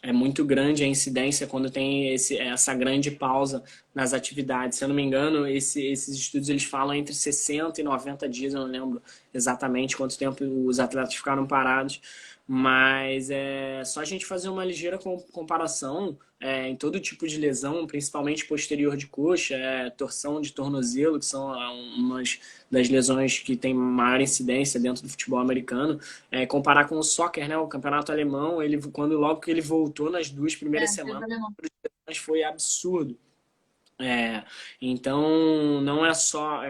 é muito grande a incidência quando tem essa grande pausa nas atividades. Se eu não me engano, esses estudos eles falam entre 60 e 90 dias, eu não lembro exatamente quanto tempo os atletas ficaram parados, mas é só a gente fazer uma ligeira comparação em todo tipo de lesão, principalmente posterior de coxa, torção de tornozelo, que são umas das lesões que tem maior incidência dentro do futebol americano, comparar com o soccer, né? O campeonato alemão, logo que ele voltou nas 2 primeiras Teve semanas, alemão. foi absurdo. É, então não é só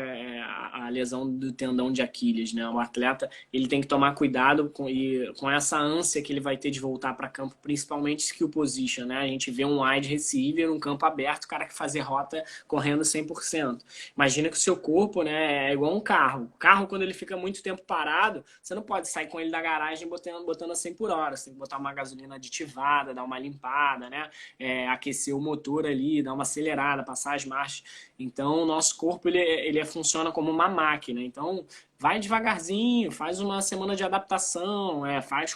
a lesão do tendão de Aquiles, né? O atleta ele tem que tomar cuidado com essa ânsia que ele vai ter de voltar para campo, principalmente skill position, né? A gente vê um wide receiver num campo aberto, o cara que fazer rota correndo 100%. Imagina que o seu corpo, né, é igual um carro. O carro, quando ele fica muito tempo parado, você não pode sair com ele da garagem botando a 100 por hora. Você tem que botar uma gasolina aditivada, dar uma limpada, né? Aquecer o motor ali, dar uma acelerada, passar as marchas. Então, o nosso corpo ele funciona como uma máquina. Então, vai devagarzinho, faz uma semana de adaptação,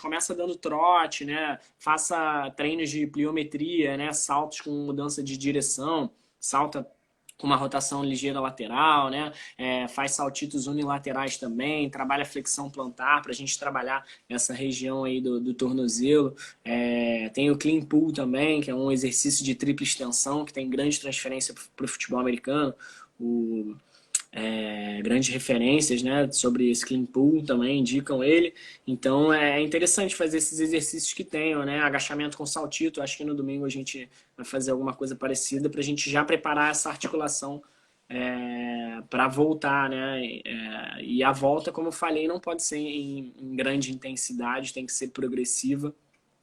começa dando trote, né? Faça treinos de pliometria, né? Saltos com mudança de direção, salta com uma rotação ligeira lateral, né? Faz saltitos unilaterais também, trabalha flexão plantar para a gente trabalhar essa região aí do tornozelo. Tem o clean pull também, que é um exercício de tripla extensão que tem grande transferência para o futebol americano. Grandes referências, né, sobre esse clean pull também indicam ele. Então é interessante fazer esses exercícios que tenham, né? Agachamento com saltito. Acho que no domingo a gente vai fazer alguma coisa parecida para a gente já preparar essa articulação para voltar, né? E a volta, como eu falei, não pode ser em grande intensidade, tem que ser progressiva.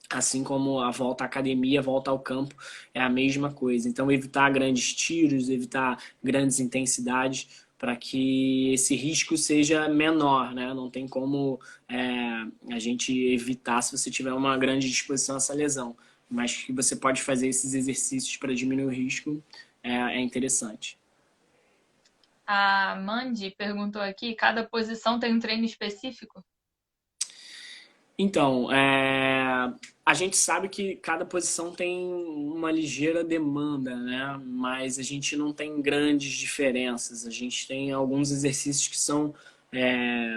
Assim como a volta à academia, a volta ao campo é a mesma coisa. Então, evitar grandes tiros, evitar grandes intensidades para que esse risco seja menor, né? Não tem como a gente evitar se você tiver uma grande disposição a essa lesão. Mas que você pode fazer esses exercícios para diminuir o risco é interessante. A Mandy perguntou aqui, cada posição tem um treino específico? Então, a gente sabe que cada posição tem uma ligeira demanda, né? Mas a gente não tem grandes diferenças. A gente tem alguns exercícios que são,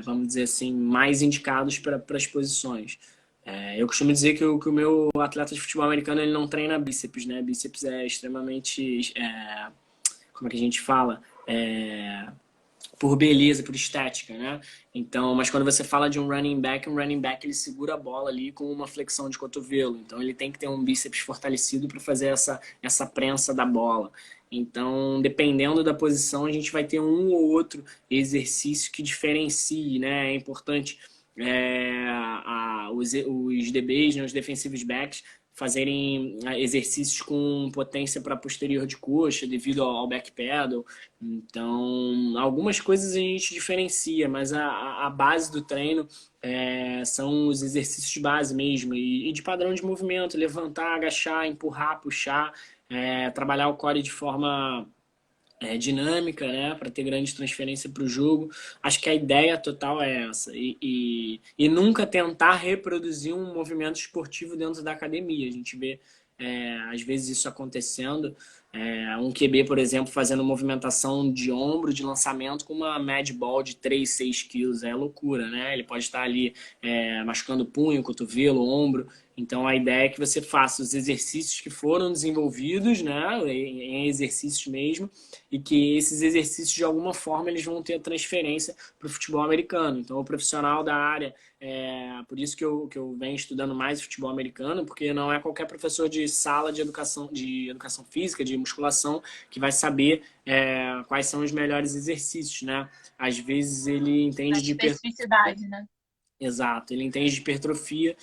vamos dizer assim, mais indicados para as posições. Eu costumo dizer que o meu atleta de futebol americano ele não treina bíceps, né? Bíceps é extremamente, como é que a gente fala? Por beleza, por estética, né? Então, mas quando você fala de um running back ele segura a bola ali com uma flexão de cotovelo. Então, ele tem que ter um bíceps fortalecido para fazer essa prensa da bola. Então, dependendo da posição, a gente vai ter um ou outro exercício que diferencie, né? É importante os DBs, né, os defensivos backs, fazerem exercícios com potência para posterior de coxa devido ao back pedal. Então, algumas coisas a gente diferencia, mas a base do treino são os exercícios de base mesmo e de padrão de movimento, levantar, agachar, empurrar, puxar, trabalhar o core de forma dinâmica, né, para ter grande transferência para o jogo. Acho que a ideia total é essa. E nunca tentar reproduzir um movimento esportivo dentro da academia. A gente vê, às vezes, isso acontecendo. Um QB, por exemplo, fazendo movimentação de ombro, de lançamento com uma mad ball de 3, 6 quilos. É loucura, né? Ele pode estar ali machucando o punho, cotovelo, ombro. Então, a ideia é que você faça os exercícios que foram desenvolvidos, né, em exercícios mesmo, e que esses exercícios, de alguma forma, eles vão ter a transferência para o futebol americano. Então, o profissional da área, por isso que eu venho estudando mais futebol americano, porque não é qualquer professor de sala de educação física, de musculação, que vai saber quais são os melhores exercícios, né? Às vezes ele A entende de especificidade, né? Exato, ele entende de hipertrofia,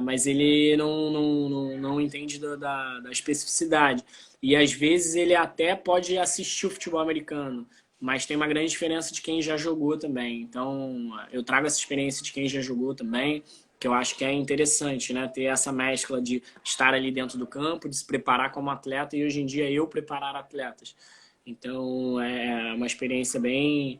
mas ele não entende da especificidade. E às vezes ele até pode assistir o futebol americano, mas tem uma grande diferença de quem já jogou também. Então, eu trago essa experiência de quem já jogou também, que eu acho que é interessante, né? Ter essa mescla de estar ali dentro do campo, de se preparar como atleta e hoje em dia eu preparar atletas. Então, é uma experiência bem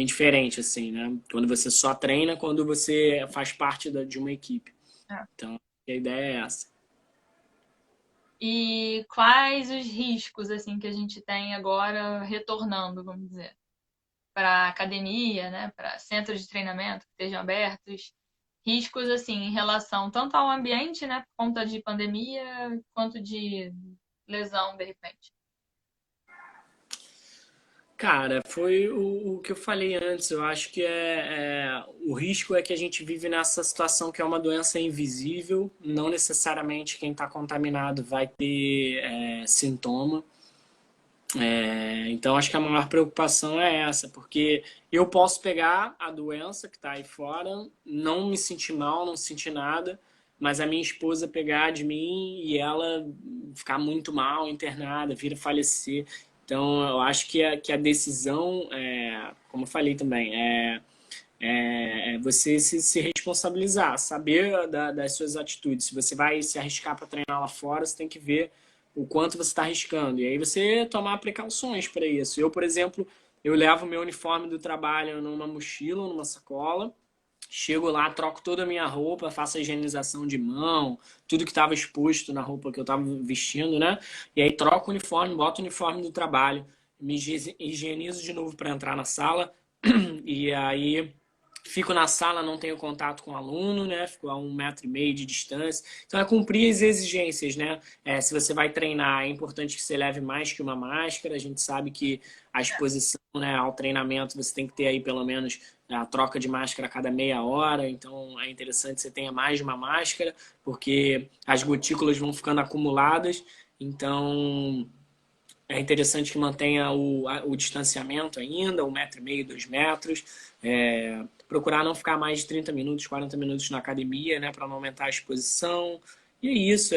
diferente, assim, né? Quando você só treina, quando você faz parte de uma equipe. É. Então, a ideia é essa. E quais os riscos assim que a gente tem agora retornando, vamos dizer, para academia, né, para centros de treinamento que estejam abertos? Riscos assim em relação tanto ao ambiente, né, por conta de pandemia, quanto de lesão de repente. Cara, foi o que eu falei antes. Eu acho que o risco é que a gente vive nessa situação que é uma doença invisível. Não necessariamente quem está contaminado vai ter sintoma. Então, acho que a maior preocupação é essa, porque eu posso pegar a doença que está aí fora, não me sentir mal, não sentir nada, mas a minha esposa pegar de mim e ela ficar muito mal, internada, vir a falecer. Então, eu acho que a decisão, como eu falei também, é você se responsabilizar, saber das suas atitudes. Se você vai se arriscar para treinar lá fora, você tem que ver o quanto você está arriscando. E aí você tomar precauções para isso. Eu, por exemplo, eu levo meu uniforme do trabalho numa mochila, numa sacola. Chego lá, troco toda a minha roupa, faço a higienização de mão, tudo que estava exposto na roupa que eu estava vestindo, né? E aí troco o uniforme, boto o uniforme do trabalho, me higienizo de novo para entrar na sala. E aí fico na sala, não tenho contato com o aluno, né? Fico a 1,5 metro de distância. Então é cumprir as exigências, né? Se você vai treinar, é importante que você leve mais que uma máscara. A gente sabe que a exposição, né, ao treinamento, você tem que ter aí pelo menos a troca de máscara a cada meia hora. Então é interessante que você tenha mais de uma máscara, porque as gotículas vão ficando acumuladas. Então é interessante que mantenha o distanciamento ainda, 1,5 metro, 2 metros. Procurar não ficar mais de 30 minutos, 40 minutos na academia, né, para não aumentar a exposição. E é isso,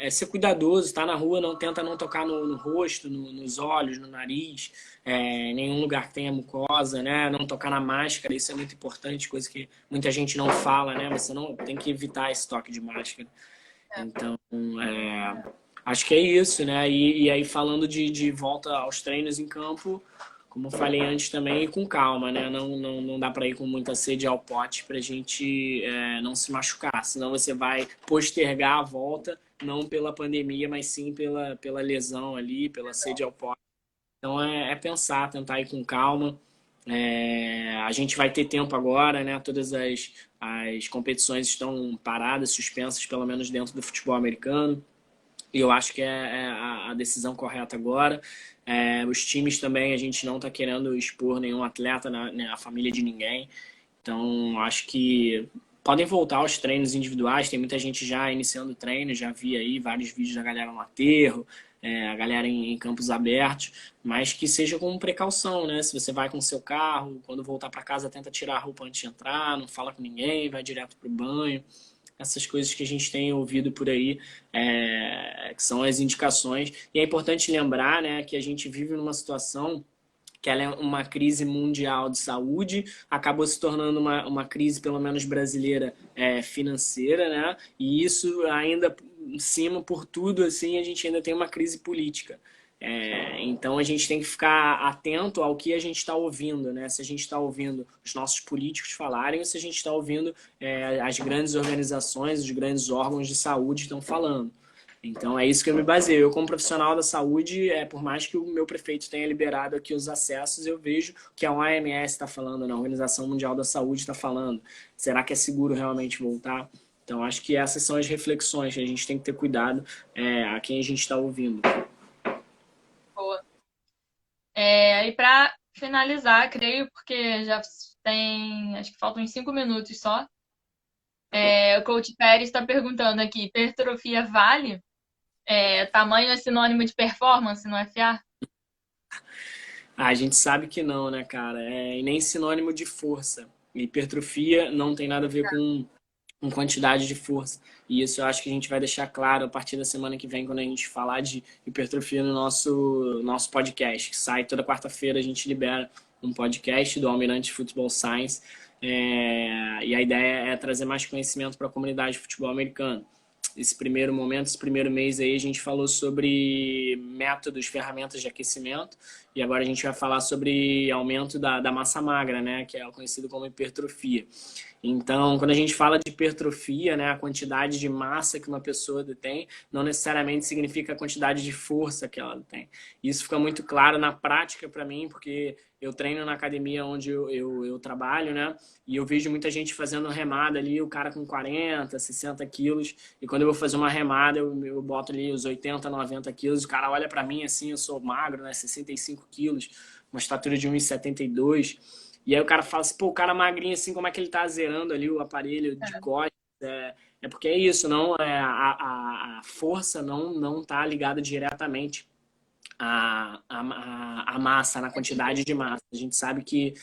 ser cuidadoso, tá na rua, tenta não tocar no rosto, nos olhos, no nariz, em nenhum lugar que tenha mucosa, né, não tocar na máscara, isso é muito importante, coisa que muita gente não fala, né, você não tem que evitar esse toque de máscara. Então, acho que é isso, né? E aí, falando de volta aos treinos em campo, como eu falei antes também, ir com calma, né? Não dá para ir com muita sede ao pote para a gente não se machucar, senão você vai postergar a volta, não pela pandemia, mas sim pela lesão ali, pela sede ao pote. Então, pensar, tentar ir com calma. A gente vai ter tempo agora, né? Todas as competições estão paradas, suspensas, pelo menos dentro do futebol americano. E eu acho que é a decisão correta agora. Os times também, a gente não está querendo expor nenhum atleta na família de ninguém. Então, acho que podem voltar aos treinos individuais. Tem muita gente já iniciando treino, já vi aí vários vídeos da galera no aterro, a galera em campos abertos, mas que seja com precaução, né? Se você vai com o seu carro, quando voltar para casa, tenta tirar a roupa antes de entrar, não fala com ninguém, vai direto para o banho. Essas coisas que a gente tem ouvido por aí, que são as indicações. E é importante lembrar, né, que a gente vive numa situação que ela é uma crise mundial de saúde, acabou se tornando uma crise, pelo menos brasileira, financeira, né? E isso ainda, em cima, por tudo, assim, a gente ainda tem uma crise política. Então a gente tem que ficar atento ao que a gente está ouvindo, né? Se a gente está ouvindo os nossos políticos falarem ou se a gente está ouvindo as grandes organizações, os grandes órgãos de saúde estão falando. Então é isso que eu me baseio. Eu, como profissional da saúde, por mais que o meu prefeito tenha liberado aqui os acessos, eu vejo que a OMS está falando, né? A Organização Mundial da Saúde está falando. Será que é seguro realmente voltar? Então acho que essas são as reflexões que a gente tem que ter cuidado a quem a gente está ouvindo. Boa. E para finalizar, creio, porque já tem, acho que faltam uns 5 minutos só. O coach Pérez está perguntando aqui: hipertrofia vale? Tamanho é sinônimo de performance no FA? A gente sabe que não, né, cara? E nem sinônimo de força. Hipertrofia não tem nada a ver com quantidade de força. E isso eu acho que a gente vai deixar claro a partir da semana que vem, quando a gente falar de hipertrofia no nosso podcast, que sai toda quarta-feira. A gente libera um podcast do Almirante Football Science. E a ideia é trazer mais conhecimento para a comunidade de futebol americano. Esse primeiro momento, esse primeiro mês aí, a gente falou sobre métodos, ferramentas de aquecimento, e agora a gente vai falar sobre aumento da massa magra, né, que é conhecido como hipertrofia. Então, quando a gente fala de hipertrofia, né, a quantidade de massa que uma pessoa tem não necessariamente significa a quantidade de força que ela tem. Isso fica muito claro na prática para mim, porque eu treino na academia onde eu trabalho, né? E eu vejo muita gente fazendo remada ali, o cara com 40, 60 quilos. E quando eu vou fazer uma remada, eu boto ali os 80, 90 quilos. O cara olha para mim assim, eu sou magro, né? 65 quilos, uma estatura de 1,72. E aí o cara fala assim, pô, o cara magrinho assim, como é que ele tá zerando ali o aparelho de costas? Porque é isso, não? A força não tá ligada diretamente a massa, na quantidade de massa. A gente sabe que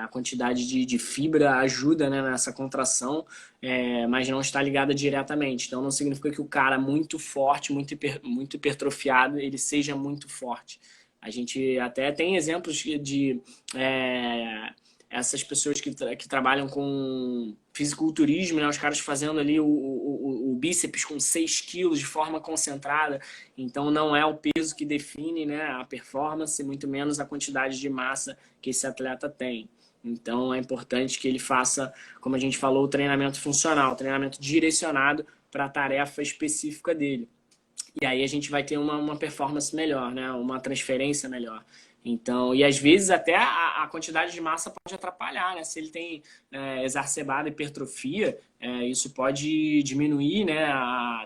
a quantidade de fibra ajuda, né, nessa contração, mas não está ligada diretamente. Então não significa que o cara muito forte, muito hipertrofiado, ele seja muito forte. A gente até tem exemplos de essas pessoas que trabalham com fisiculturismo, né? Os caras fazendo ali o bíceps com 6 quilos de forma concentrada. Então não é o peso que define, né, a performance, muito menos a quantidade de massa que esse atleta tem. Então é importante que ele faça, como a gente falou, o treinamento funcional, treinamento direcionado para a tarefa específica dele. E aí a gente vai ter uma performance melhor, né? Uma transferência melhor. Então, e às vezes até a quantidade de massa pode atrapalhar, né? Se ele tem exacerbada hipertrofia, isso pode diminuir, né?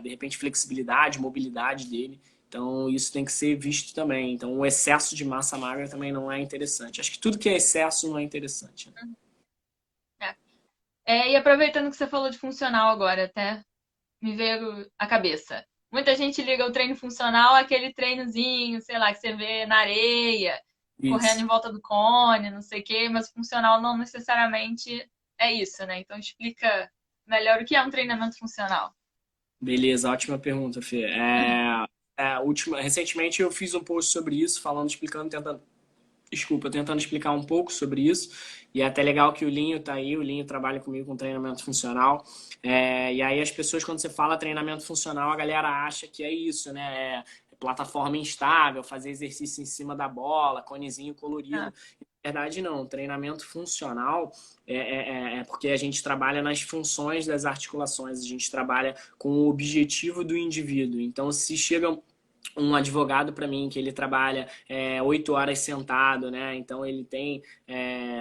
De repente, flexibilidade, mobilidade dele. Então, isso tem que ser visto também. Então, o excesso de massa magra também não é interessante. Acho que tudo que é excesso não é interessante, né? E aproveitando que você falou de funcional agora, até me veio a cabeça. Muita gente liga o treino funcional àquele treinozinho, sei lá, que você vê na areia, correndo Isso. em volta do cone, não sei o quê, mas funcional não necessariamente é isso, né? Então explica melhor o que é um treinamento funcional. Beleza, ótima pergunta, Fê. Recentemente eu fiz um post sobre isso, falando, explicando, tentando explicar um pouco sobre isso. E é até legal que o Linho tá aí, o Linho trabalha comigo com treinamento funcional. E aí as pessoas, quando você fala treinamento funcional, a galera acha que é isso, né? Plataforma instável, fazer exercício em cima da bola, conezinho Ah, colorido. Na verdade, não. Treinamento funcional é porque a gente trabalha nas funções das articulações, a gente trabalha com o objetivo do indivíduo. Então, se chega um advogado para mim que ele trabalha 8 horas sentado, né? Então ele tem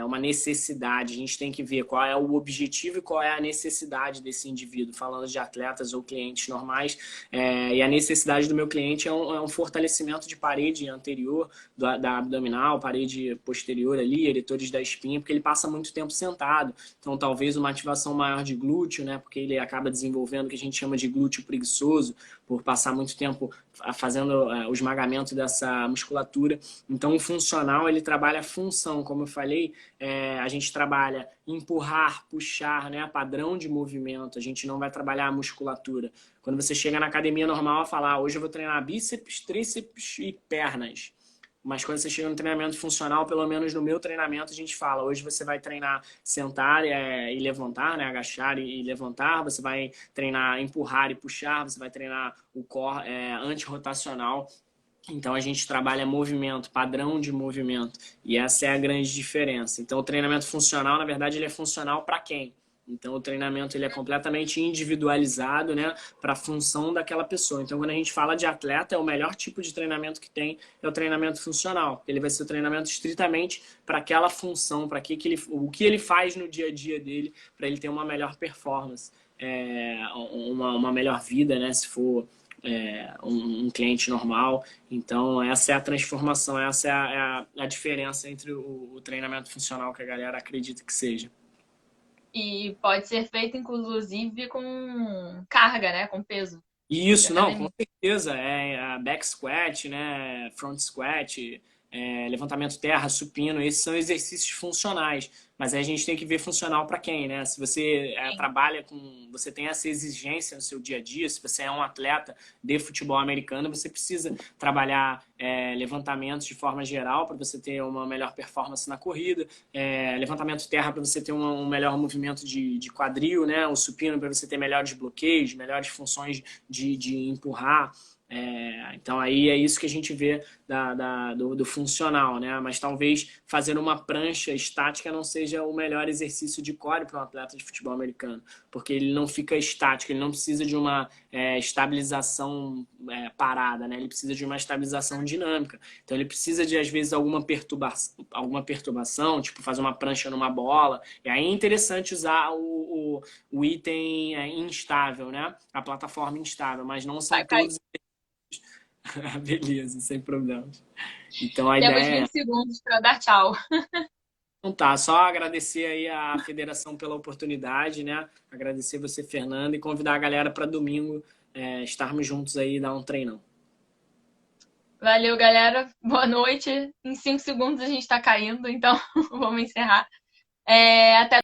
uma necessidade. A gente tem que ver qual é o objetivo e qual é a necessidade desse indivíduo, falando de atletas ou clientes normais. E a necessidade do meu cliente é um fortalecimento de parede anterior da abdominal, parede posterior ali, eretores da espinha, porque ele passa muito tempo sentado. Então talvez uma ativação maior de glúteo, né? Porque ele acaba desenvolvendo o que a gente chama de glúteo preguiçoso, por passar muito tempo fazendo o esmagamento dessa musculatura. Então, o funcional, ele trabalha a função, como eu falei, a gente trabalha empurrar, puxar, né, padrão de movimento, a gente não vai trabalhar a musculatura. Quando você chega na academia normal, falar, hoje eu vou treinar bíceps, tríceps e pernas. Mas quando você chega no treinamento funcional, pelo menos no meu treinamento, a gente fala, hoje você vai treinar sentar e levantar, né? Agachar e levantar, você vai treinar empurrar e puxar, você vai treinar o core antirrotacional. Então a gente trabalha movimento, padrão de movimento. E essa é a grande diferença. Então o treinamento funcional, na verdade, ele é funcional para quem? Então o treinamento ele é completamente individualizado, né, para a função daquela pessoa. Então quando a gente fala de atleta, é o melhor tipo de treinamento que tem é o treinamento funcional. Ele vai ser o treinamento estritamente para aquela função, para o que ele faz no dia a dia dele, para ele ter uma melhor performance, uma melhor vida, né, se for um cliente normal. Então, essa é a transformação, essa é a diferença entre o treinamento funcional que a galera acredita que seja. e pode ser feito, inclusive, com carga, né? Com peso E de isso, não, com academia. certeza. Back squat, né? Front squat, levantamento terra, supino, esses são exercícios funcionais. Mas aí a gente tem que ver funcional para quem, né? Se você Sim. trabalha você tem essa exigência no seu dia a dia, se você é um atleta de futebol americano, você precisa trabalhar levantamentos de forma geral para você ter uma melhor performance na corrida, levantamento terra para você ter um melhor movimento de quadril, né? O supino para você ter melhores bloqueios, melhores funções de empurrar. Então aí é isso que a gente vê do funcional, né? Mas talvez fazer uma prancha estática não seja o melhor exercício de core para um atleta de futebol americano, porque ele não fica estático, ele não precisa de uma estabilização parada, né? Ele precisa de uma estabilização dinâmica. Então ele precisa de, às vezes, alguma perturbação, tipo fazer uma prancha numa bola. E aí é interessante usar o item instável, né? A plataforma instável, mas não são Vai cair. todos. Beleza, sem problemas. Então a Temos ideia 20 segundos para dar tchau. Então tá, só agradecer aí a federação pela oportunidade, né? Agradecer você, Fernando, e convidar a galera para domingo estarmos juntos aí e dar um treinão. Valeu, galera. Boa noite. Em 5 segundos a gente tá caindo, então vamos encerrar. Até